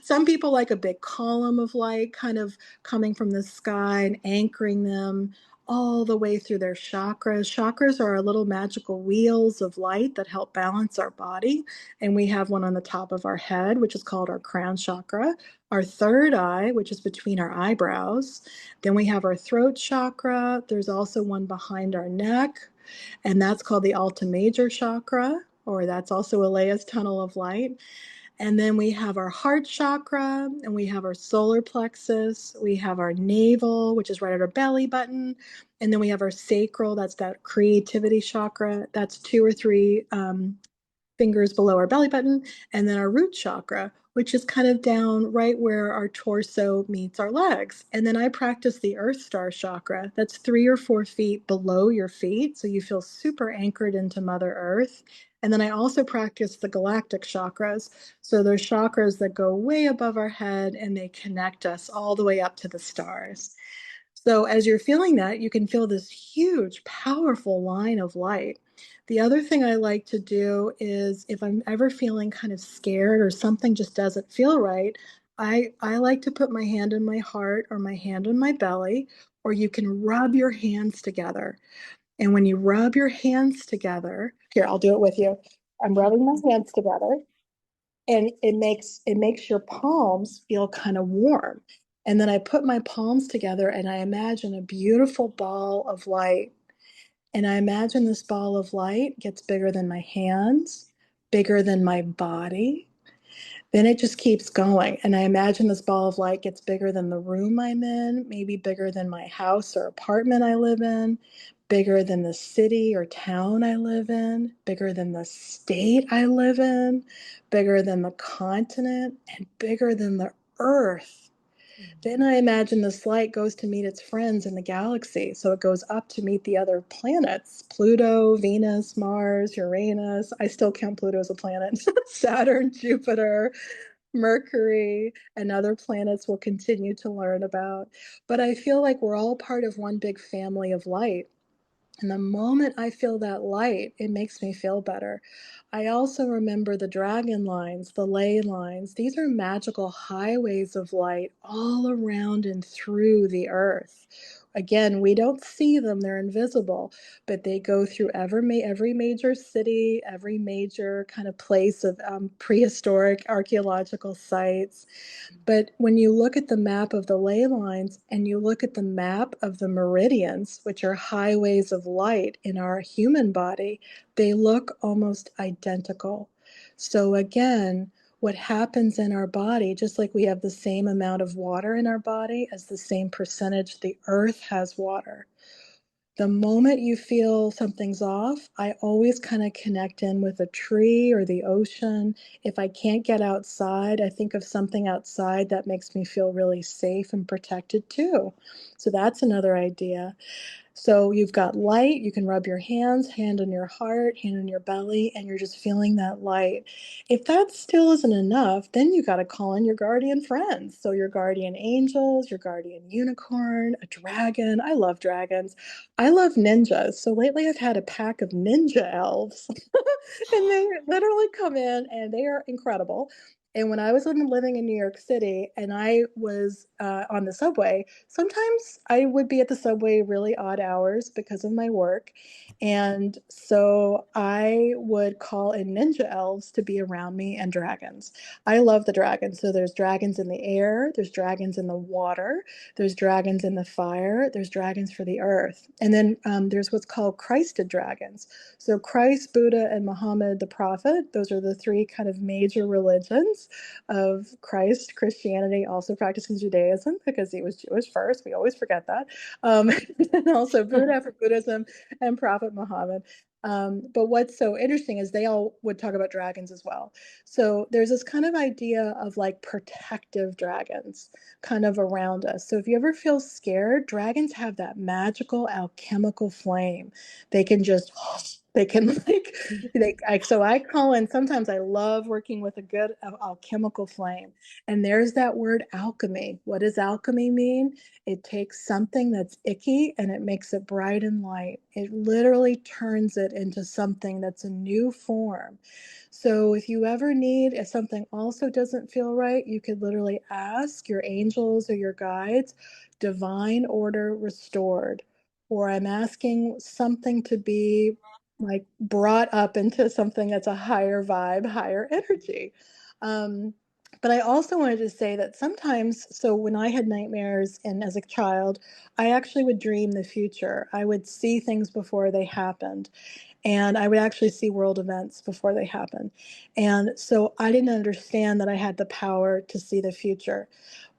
S2: Some people like a big column of light kind of coming from the sky and anchoring them all the way through their chakras. Chakras are our little magical wheels of light that help balance our body. And we have one on the top of our head, which is called our crown chakra, our third eye, which is between our eyebrows. Then we have our throat chakra. There's also one behind our neck, and that's called the Alta Major chakra, or that's also Alea's tunnel of light. And then we have our heart chakra, and we have our solar plexus. We have our navel, which is right at our belly button. And then we have our sacral, that's that creativity chakra. That's two or three fingers below our belly button. And then our root chakra, which is kind of down right where our torso meets our legs. And then I practice the Earth Star chakra. That's 3 or 4 feet below your feet. So you feel super anchored into Mother Earth. And then I also practice the galactic chakras. So there's chakras that go way above our head and they connect us all the way up to the stars. So as you're feeling that, you can feel this huge, powerful line of light. The other thing I like to do is if I'm ever feeling kind of scared or something just doesn't feel right, I like to put my hand in my heart or my hand on my belly, or you can rub your hands together. And when you rub your hands together, here, I'll do it with you. I'm rubbing my hands together and it makes your palms feel kind of warm. And then I put my palms together and I imagine a beautiful ball of light. And I imagine this ball of light gets bigger than my hands, bigger than my body, then it just keeps going. And I imagine this ball of light gets bigger than the room I'm in, maybe bigger than my house or apartment I live in, bigger than the city or town I live in, bigger than the state I live in, bigger than the continent, and bigger than the earth. Then I imagine this light goes to meet its friends in the galaxy. So it goes up to meet the other planets Pluto, Venus, Mars, Uranus. I still count Pluto as a planet. Saturn, Jupiter, Mercury, and other planets we'll continue to learn about. But I feel like we're all part of one big family of light. And the moment I feel that light, it makes me feel better. I also remember the dragon lines, the ley lines. These are magical highways of light all around and through the earth. Again, we don't see them, they're invisible, but they go through every major city, every major kind of place of prehistoric archaeological sites. But when you look at the map of the ley lines and you look at the map of the meridians, which are highways of light in our human body, they look almost identical. So again, what happens in our body, just like we have the same amount of water in our body as the same percentage the earth has water. The moment you feel something's off, I always kind of connect in with a tree or the ocean. If I can't get outside, I think of something outside that makes me feel really safe and protected too. So that's another idea. So you've got light, you can rub your hands, hand on your heart, hand on your belly, and you're just feeling that light. If that still isn't enough, then you got to call in your guardian friends. So your guardian angels, your guardian unicorn, a dragon. I love dragons. I love ninjas. So lately I've had a pack of ninja elves and they literally come in and they are incredible. And when I was living in New York City and I was on the subway, sometimes I would be at the subway really odd hours because of my work. And so I would call in ninja elves to be around me and dragons. I love the dragons. So there's dragons in the air, there's dragons in the water, there's dragons in the fire, there's dragons for the earth. And then there's what's called Christed dragons. So Christ, Buddha, and Muhammad the Prophet, those are the three kind of major religions of Christ. Christianity also practicing Judaism because he was Jewish first. We always forget that. And also Buddha for Buddhism and Prophet Muhammad. But what's so interesting is they all would talk about dragons as well. So there's this kind of idea of like protective dragons kind of around us. So if you ever feel scared, dragons have that magical alchemical flame. They can just they can like so I call in sometimes I love working with a good alchemical flame. And there's that word alchemy. What does alchemy mean? It takes something that's icky and it makes it bright and light. It literally turns it into something that's a new form. So if you ever need, if something also doesn't feel right, you could literally ask your angels or your guides, divine order restored. Or I'm asking something to be like brought up into something that's a higher vibe, higher energy. Um, but I also wanted to say that sometimes, so when I had nightmares and as a child, I actually would dream the future. I would see things before they happened, and I would actually see world events before they happened. And so I didn't understand that I had the power to see the future.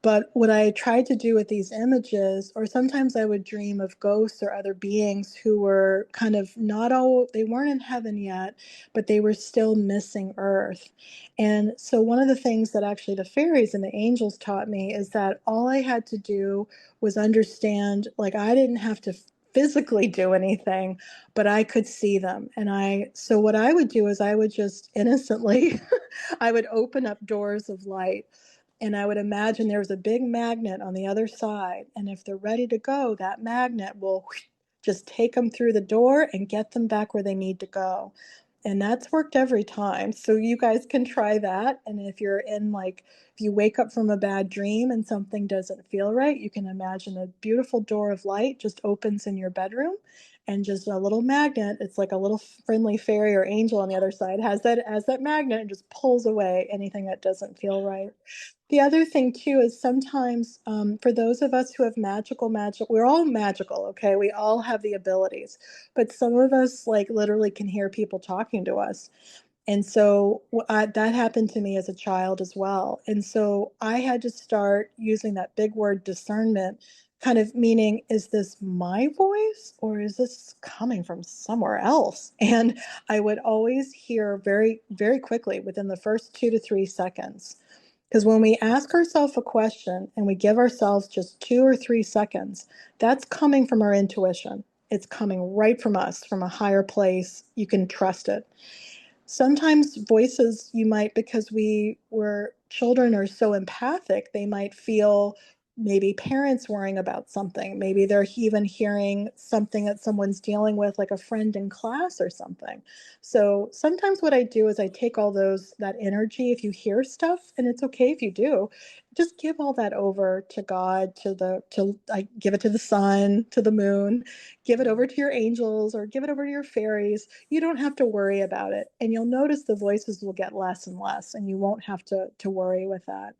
S2: But what I tried to do with these images, or sometimes I would dream of ghosts or other beings who were kind of not all, they weren't in heaven yet, but they were still missing Earth. And so one of the things that actually the fairies and the angels taught me is that all I had to do was understand, like I didn't have to physically do anything, but I could see them. So what I would do is I would just innocently, I would open up doors of light, and I would imagine there was a big magnet on the other side. And if they're ready to go, that magnet will just take them through the door and get them back where they need to go. And that's worked every time. So you guys can try that. And if you're in, like, if you wake up from a bad dream and something doesn't feel right, you can imagine a beautiful door of light just opens in your bedroom, and just a little magnet, it's like a little friendly fairy or angel on the other side, has that magnet and just pulls away anything that doesn't feel right. The other thing too is sometimes, for those of us who have magic, we're all magical, okay? We all have the abilities, but some of us like literally can hear people talking to us. And so that happened to me as a child as well. And so I had to start using that big word discernment, kind of meaning, is this my voice or is this coming from somewhere else? And I would always hear very, very quickly within the first 2 to 3 seconds. Because when we ask ourselves a question and we give ourselves just 2 or 3 seconds, that's coming from our intuition. It's coming right from us, from a higher place. You can trust it. Sometimes voices you might, because we were children are so empathic, they might feel maybe parents worrying about something. Maybe they're even hearing something that someone's dealing with, like a friend in class or something. So sometimes what I do is I take all that energy. If you hear stuff, and it's okay if you do, just give all that over to God, I give it to the sun, to the moon, give it over to your angels, or give it over to your fairies. You don't have to worry about it. And you'll notice the voices will get less and less, and you won't have to worry with that.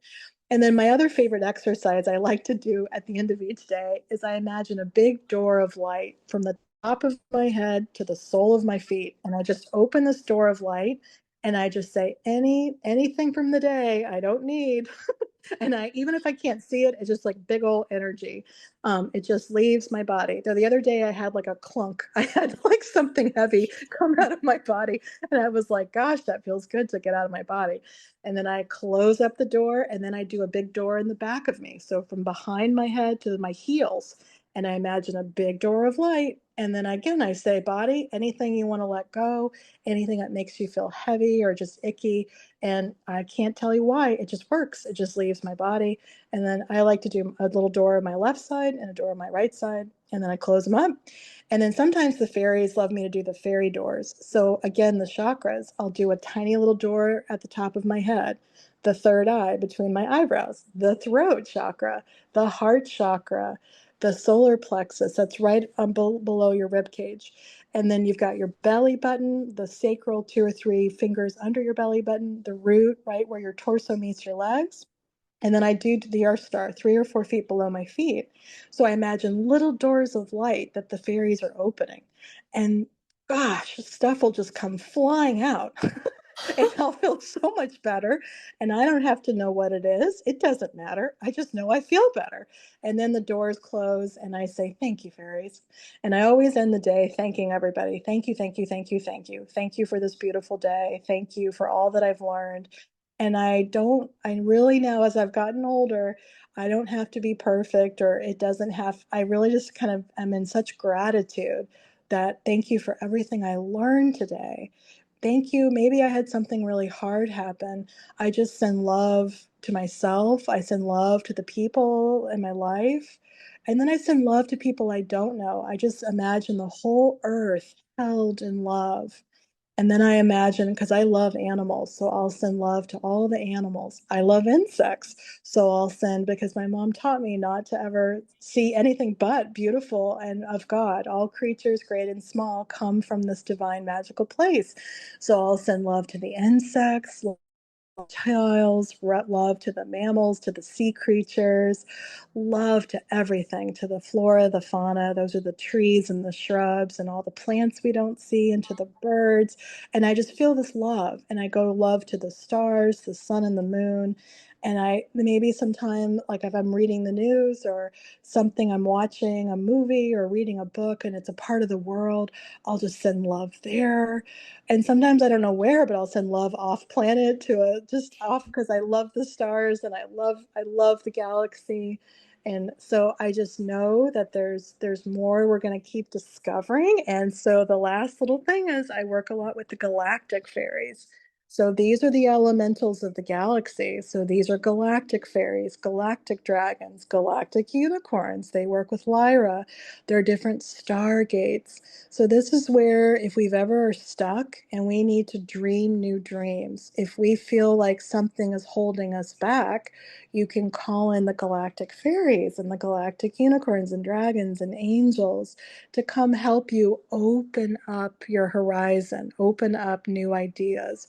S2: And then my other favorite exercise I like to do at the end of each day is I imagine a big door of light from the top of my head to the sole of my feet. And I just open this door of light and I just say, anything from the day I don't need. And I, even if I can't see it, it's just like big old energy. It just leaves my body. The other day I had like a clunk. I had like something heavy come out of my body, and I was like, "Gosh, that feels good to get out of my body." And then I close up the door, and then I do a big door in the back of me, so from behind my head to my heels, and I imagine a big door of light. And then again, I say, "Body, anything you want to let go, anything that makes you feel heavy or just icky." And I can't tell you why. It just works. It just leaves my body. And then I like to do a little door on my left side and a door on my right side. And then I close them up. And then sometimes the fairies love me to do the fairy doors. So again, the chakras, I'll do a tiny little door at the top of my head, the third eye between my eyebrows, the throat chakra, the heart chakra, the solar plexus, that's right below your rib cage. And then you've got your belly button, the sacral 2 or 3 fingers under your belly button, the root right where your torso meets your legs. And then I do the Earth Star 3 or 4 feet below my feet. So I imagine little doors of light that the fairies are opening. And gosh, stuff will just come flying out. And I'll feel so much better. And I don't have to know what it is. It doesn't matter. I just know I feel better. And then the doors close and I say, "Thank you, fairies." And I always end the day thanking everybody. "Thank you, thank you, thank you, thank you. Thank you for this beautiful day. Thank you for all that I've learned." And I really now, as I've gotten older, I don't have to be perfect, or it doesn't have, I really just kind of am in such gratitude that thank you for everything I learned today. Thank you. Maybe I had something really hard happen. I just send love to myself. I send love to the people in my life. And then I send love to people I don't know. I just imagine the whole earth held in love. And then I imagine, because I love animals, so I'll send love to all the animals. I love insects, so I'll send, because my mom taught me not to ever see anything but beautiful and of God. All creatures, great and small, come from this divine magical place. So I'll send love to the insects, reptiles, love to the mammals, to the sea creatures, love to everything, to the flora, the fauna. Those are the trees and the shrubs and all the plants we don't see, and to the birds. And I just feel this love. And I go love to the stars, the sun and the moon. And I maybe sometime, like if I'm reading the news or something, I'm watching a movie or reading a book and it's a part of the world, I'll just send love there. And sometimes I don't know where, but I'll send love off planet to a just off because I love the stars and I love the galaxy. And so I just know that there's more we're going to keep discovering. And so the last little thing is I work a lot with the galactic fairies. So these are the elementals of the galaxy. So these are galactic fairies, galactic dragons, galactic unicorns. They work with Lyra. There are different stargates. So this is where if we've ever stuck and we need to dream new dreams, if we feel like something is holding us back, you can call in the galactic fairies and the galactic unicorns and dragons and angels to come help you open up your horizon, open up new ideas,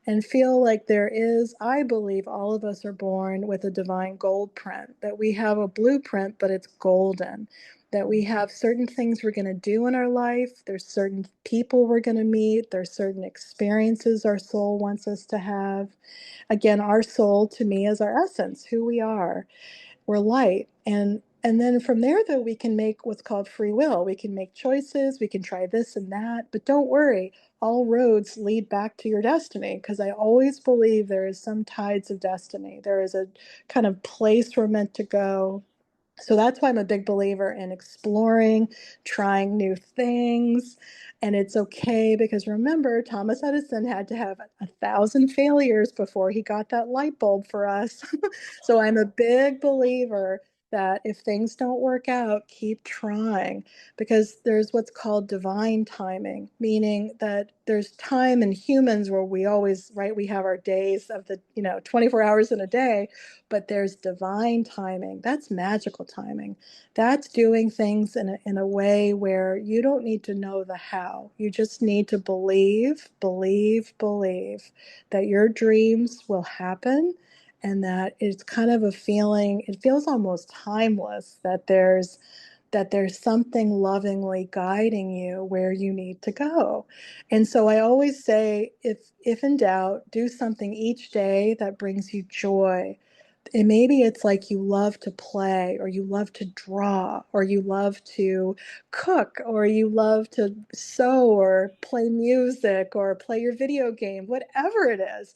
S2: and feel like there is, I believe all of us are born with a divine gold print, that we have a blueprint, but it's golden, that we have certain things we're going to do in our life. There's certain people we're going to meet. There's certain experiences our soul wants us to have. Again, our soul to me is our essence, who we are. We're light. And then from there, though, we can make what's called free will. We can make choices. We can try this and that. But don't worry, all roads lead back to your destiny, because I always believe there is some tides of destiny. There is a kind of place we're meant to go. So that's why I'm a big believer in exploring, trying new things. And it's okay because remember, Thomas Edison had to have 1,000 failures before he got that light bulb for us. So I'm a big believer that if things don't work out, keep trying, because there's what's called divine timing, meaning that there's time in humans where we always, right, we have our days of the, 24 hours in a day, but there's divine timing. That's magical timing. That's doing things in a way where you don't need to know the how. You just need to believe, believe, believe that your dreams will happen, and that it's kind of a feeling, it feels almost timeless, that there's something lovingly guiding you where you need to go. And so I always say, if in doubt, do something each day that brings you joy. And maybe it's like you love to play, or you love to draw, or you love to cook, or you love to sew, or play music, or play your video game, whatever it is.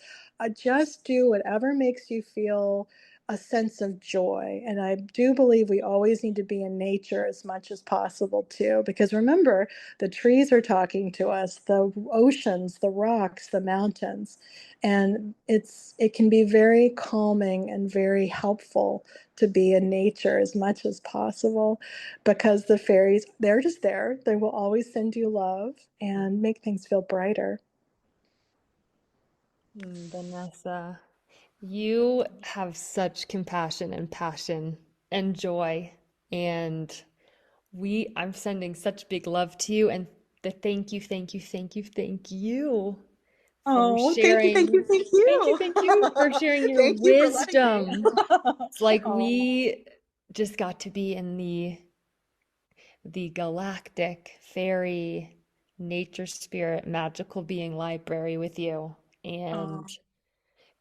S2: Just do whatever makes you feel a sense of joy. And I do believe we always need to be in nature as much as possible too, because remember, the trees are talking to us, the oceans, the rocks, the mountains. And it can be very calming and very helpful to be in nature as much as possible, because the fairies, they're just there. They will always send you love and make things feel brighter.
S1: Vanessa, you have such compassion and passion and joy. And I'm sending such big love to you, and the thank you, thank you, thank you, thank you for
S2: Oh, thank you, thank you,
S1: sharing.
S2: thank
S1: Thank you,
S2: you.
S1: thank you for sharing your
S2: Thank you for letting me.
S1: wisdom. It's like
S2: Oh,
S1: we just got to be in the galactic fairy nature spirit magical being library with you and
S2: oh,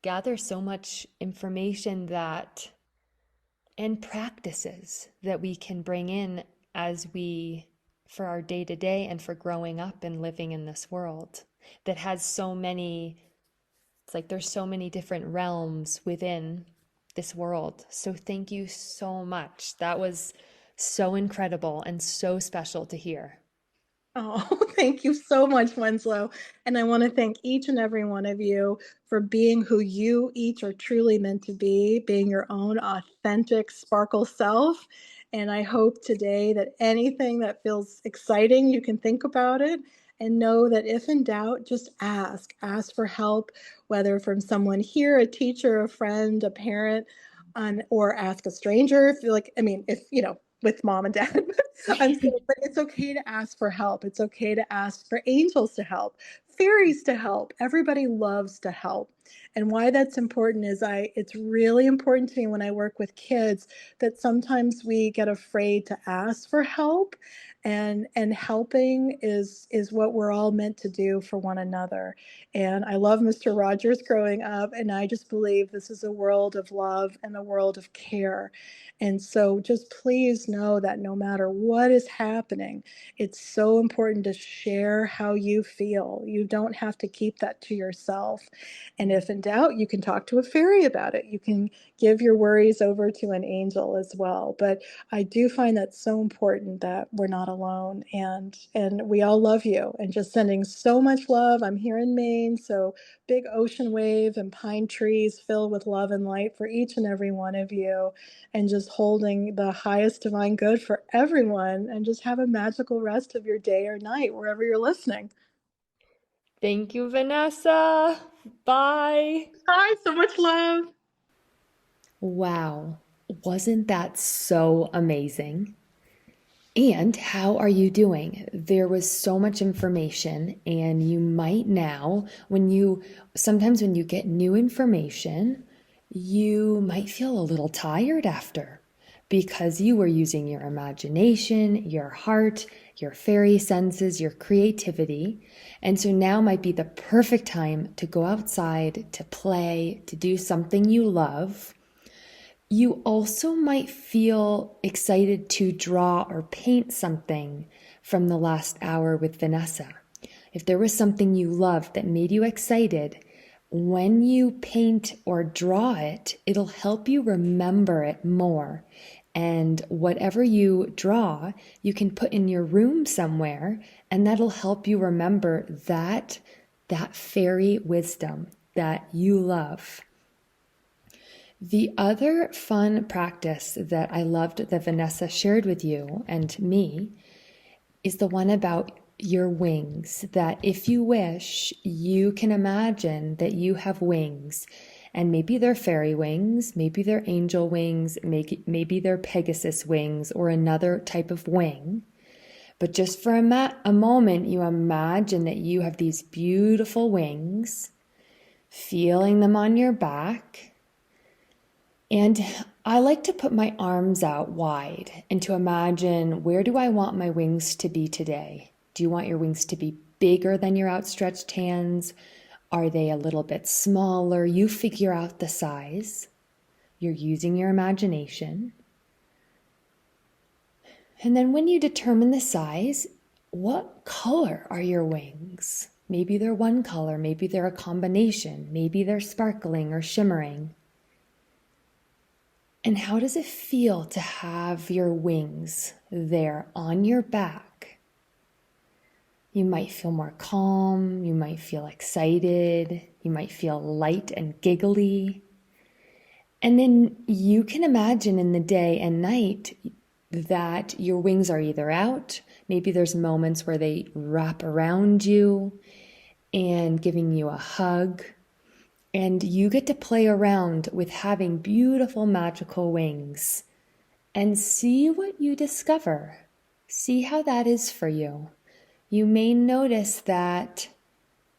S1: gather so much information that and practices that we can bring in as we for our day to day and for growing up and living in this world that has so many, it's like there's so many different realms within this world. So thank you so much. That was so incredible and so special to hear.
S2: oh, thank you so much, Winslow. And I want to thank each and every one of you for being who you each are truly meant to be, being your own authentic sparkle self. And I hope today that anything that feels exciting, you can think about it and know that if in doubt, just ask. Ask for help, whether from someone here, a teacher, a friend, a parent, or ask a stranger if you like, I mean, if with mom and dad. I'm saying, but it's okay to ask for help. It's okay to ask for angels to help, fairies to help. Everybody loves to help. And why that's important is it's really important to me when I work with kids that sometimes we get afraid to ask for help. and helping is what we're all meant to do for one another. And I love Mr. Rogers growing up, and I just believe this is a world of love and a world of care. And so just please know that no matter what is happening, it's so important to share how you feel. You don't have to keep that to yourself. And if in doubt, you can talk to a fairy about it. You can give your worries over to an angel as well. But I do find that so important that we're not alone, and we all love you, and just sending so much love. I'm here in Maine, so big ocean wave and pine trees filled with love and light for each and every one of you, and just holding the highest divine good for everyone, and just have a magical rest of your day or night wherever you're listening.
S1: Thank you, Vanessa. Bye.
S2: Hi, so much love.
S1: Wow, wasn't that so amazing? And how are you doing? There was so much information, and you might now, sometimes when you get new information, you might feel a little tired after because you were using your imagination, your heart, your fairy senses, your creativity. And so now might be the perfect time to go outside, to play, to do something you love. You also might feel excited to draw or paint something from the last hour with Vanessa. If there was something you loved that made you excited, when you paint or draw it, it'll help you remember it more. And whatever you draw, you can put in your room somewhere, and that'll help you remember that fairy wisdom that you love. The other fun practice that I loved that Vanessa shared with you and me is the one about your wings, that if you wish, you can imagine that you have wings, and maybe they're fairy wings, maybe they're angel wings, maybe they're Pegasus wings or another type of wing. But just for a moment, you imagine that you have these beautiful wings, feeling them on your back. And I like to put my arms out wide and to imagine, where do I want my wings to be today? Do you want your wings to be bigger than your outstretched hands? Are they a little bit smaller? You figure out the size. You're using your imagination. And then when you determine the size, what color are your wings? Maybe they're one color, maybe they're a combination, maybe they're sparkling or shimmering. And how does it feel to have your wings there on your back? You might feel more calm, you might feel excited, you might feel light and giggly. And then you can imagine in the day and night that your wings are either out, maybe there's moments where they wrap around you and giving you a hug. And you get to play around with having beautiful magical wings and see what you discover. See how that is for you. You may notice that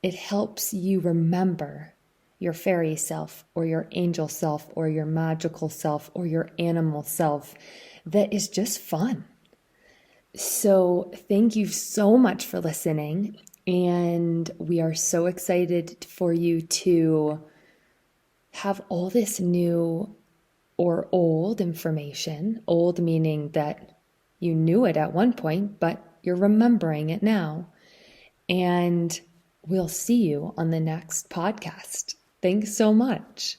S1: it helps you remember your fairy self or your angel self or your magical self or your animal self that is just fun. So thank you so much for listening. And we are so excited for you to have all this new or old information, old meaning that you knew it at one point, but you're remembering it now. And we'll see you on the next podcast. Thanks so much.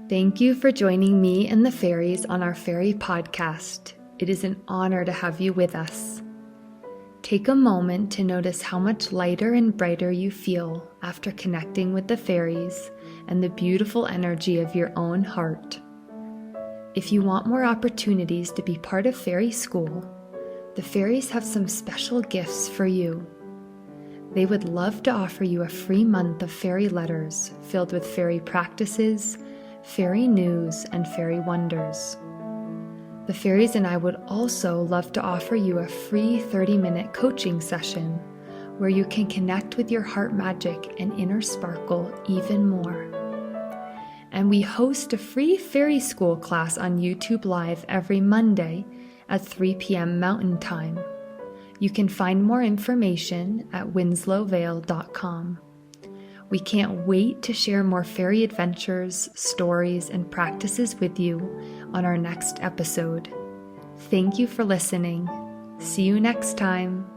S1: Thank you for joining me and the fairies on our fairy podcast. It is an honor to have you with us. Take a moment to notice how much lighter and brighter you feel after connecting with the fairies and the beautiful energy of your own heart. If you want more opportunities to be part of fairy school, the fairies have some special gifts for you. They would love to offer you a free month of fairy letters filled with fairy practices, fairy news, and fairy wonders. The fairies and I would also love to offer you a free 30-minute coaching session where you can connect with your heart magic and inner sparkle even more. And we host a free fairy school class on YouTube Live every Monday at 3 p.m. Mountain Time. You can find more information at winslowvale.com. We can't wait to share more fairy adventures, stories, and practices with you on our next episode. Thank you for listening. See you next time.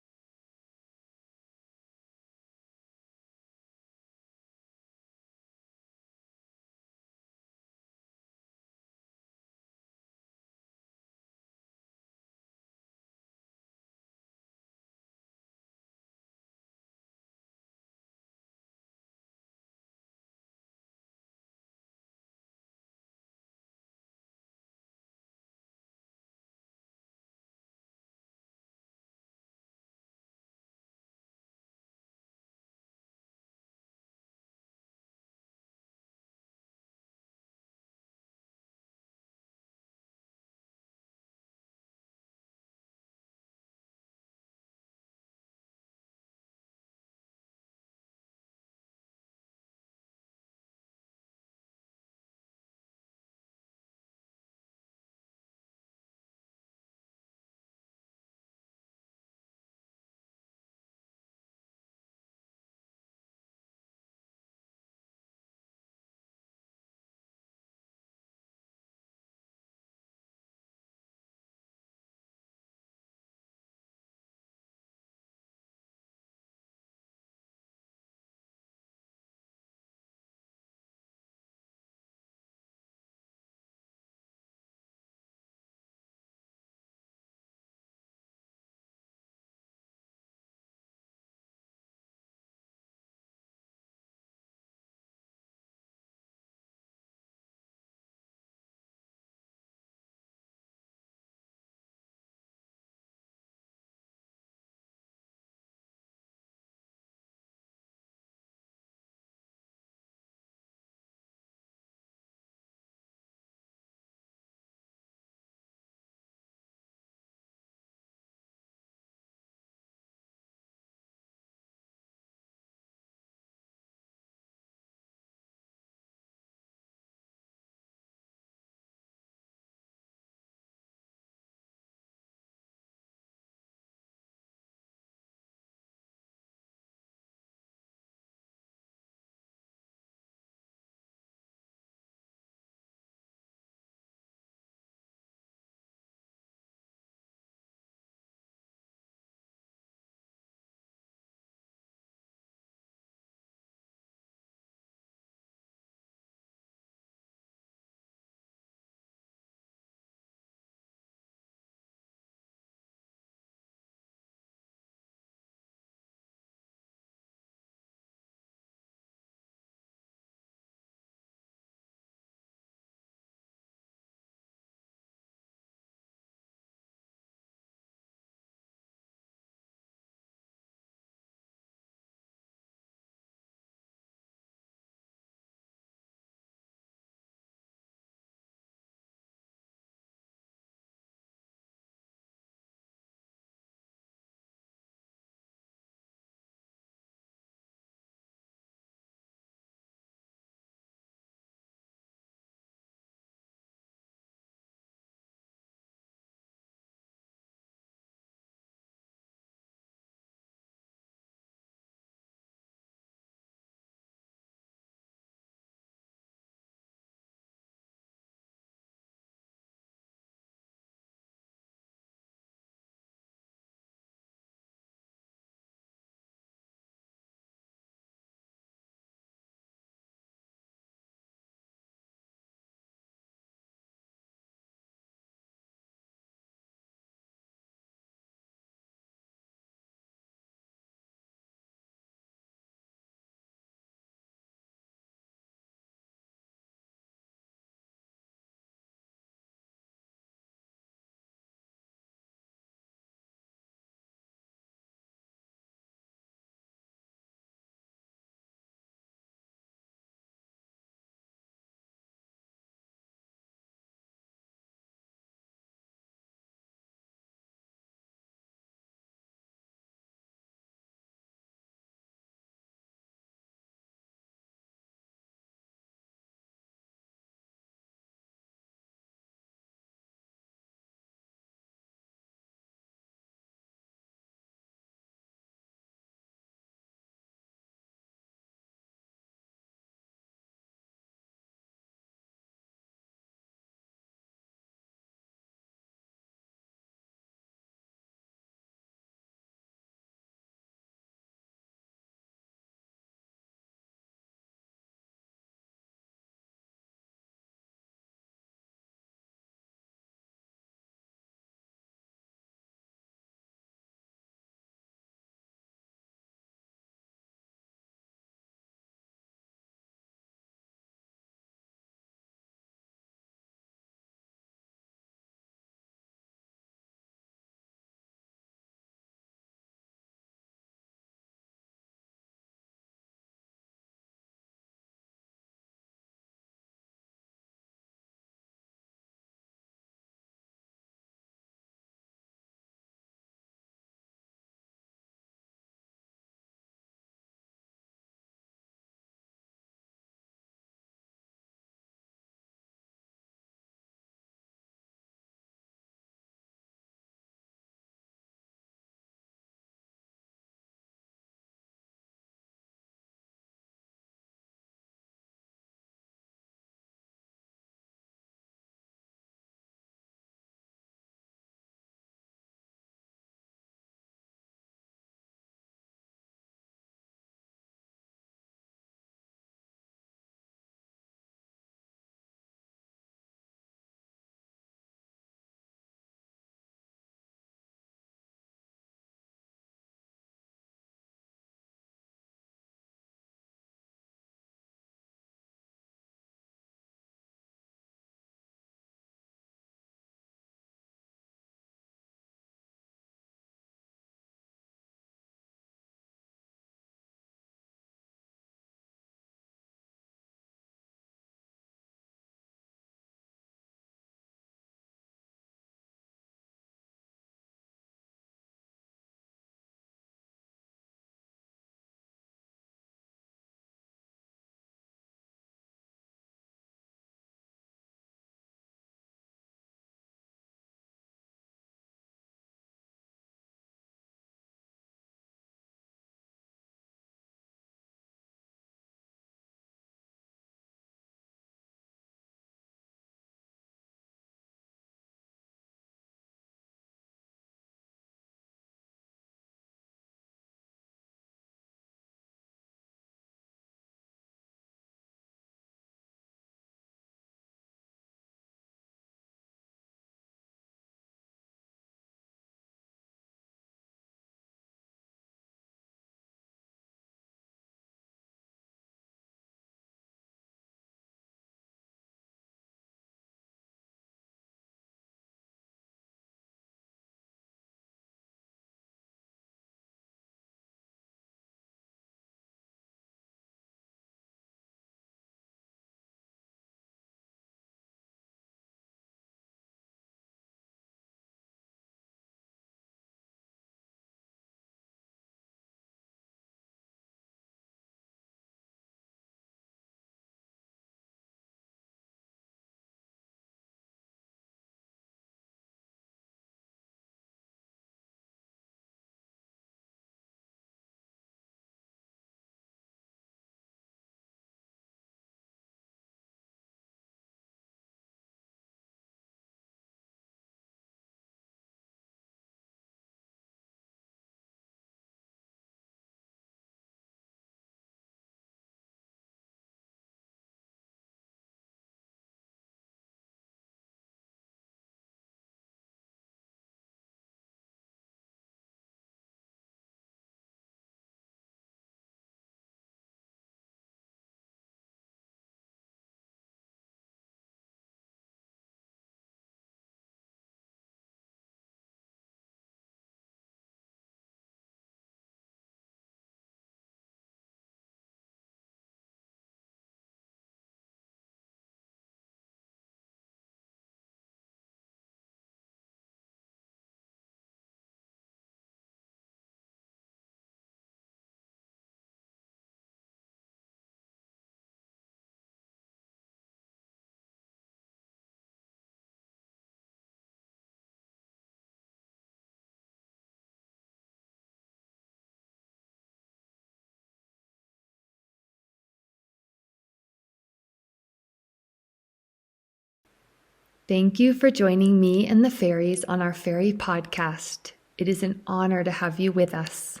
S1: Thank you for joining me and the fairies on our fairy podcast. It is an honor to have you with us.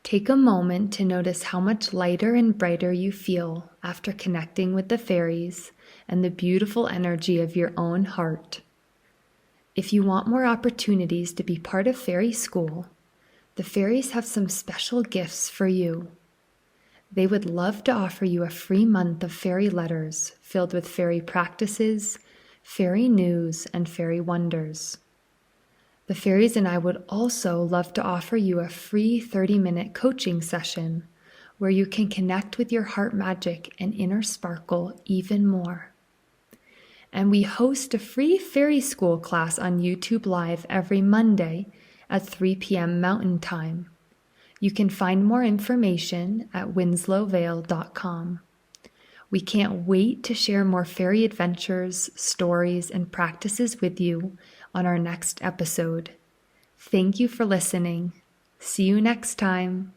S1: Take a moment to notice how much lighter and brighter you feel after connecting with the fairies and the beautiful energy of your own heart. If you want more opportunities to be part of fairy school, the fairies have some special gifts for you. They would love to offer you a free month of fairy letters filled with fairy practices, fairy news, and fairy wonders. The fairies and I would also love to offer you a free 30-minute coaching session where you can connect with your heart magic and inner sparkle even more. And we host a free fairy school class on YouTube Live every Monday at 3 p.m. Mountain Time. You can find more information at winslowvale.com. We can't wait to share more fairy adventures, stories, and practices with you on our next episode. Thank you for listening. See you next time.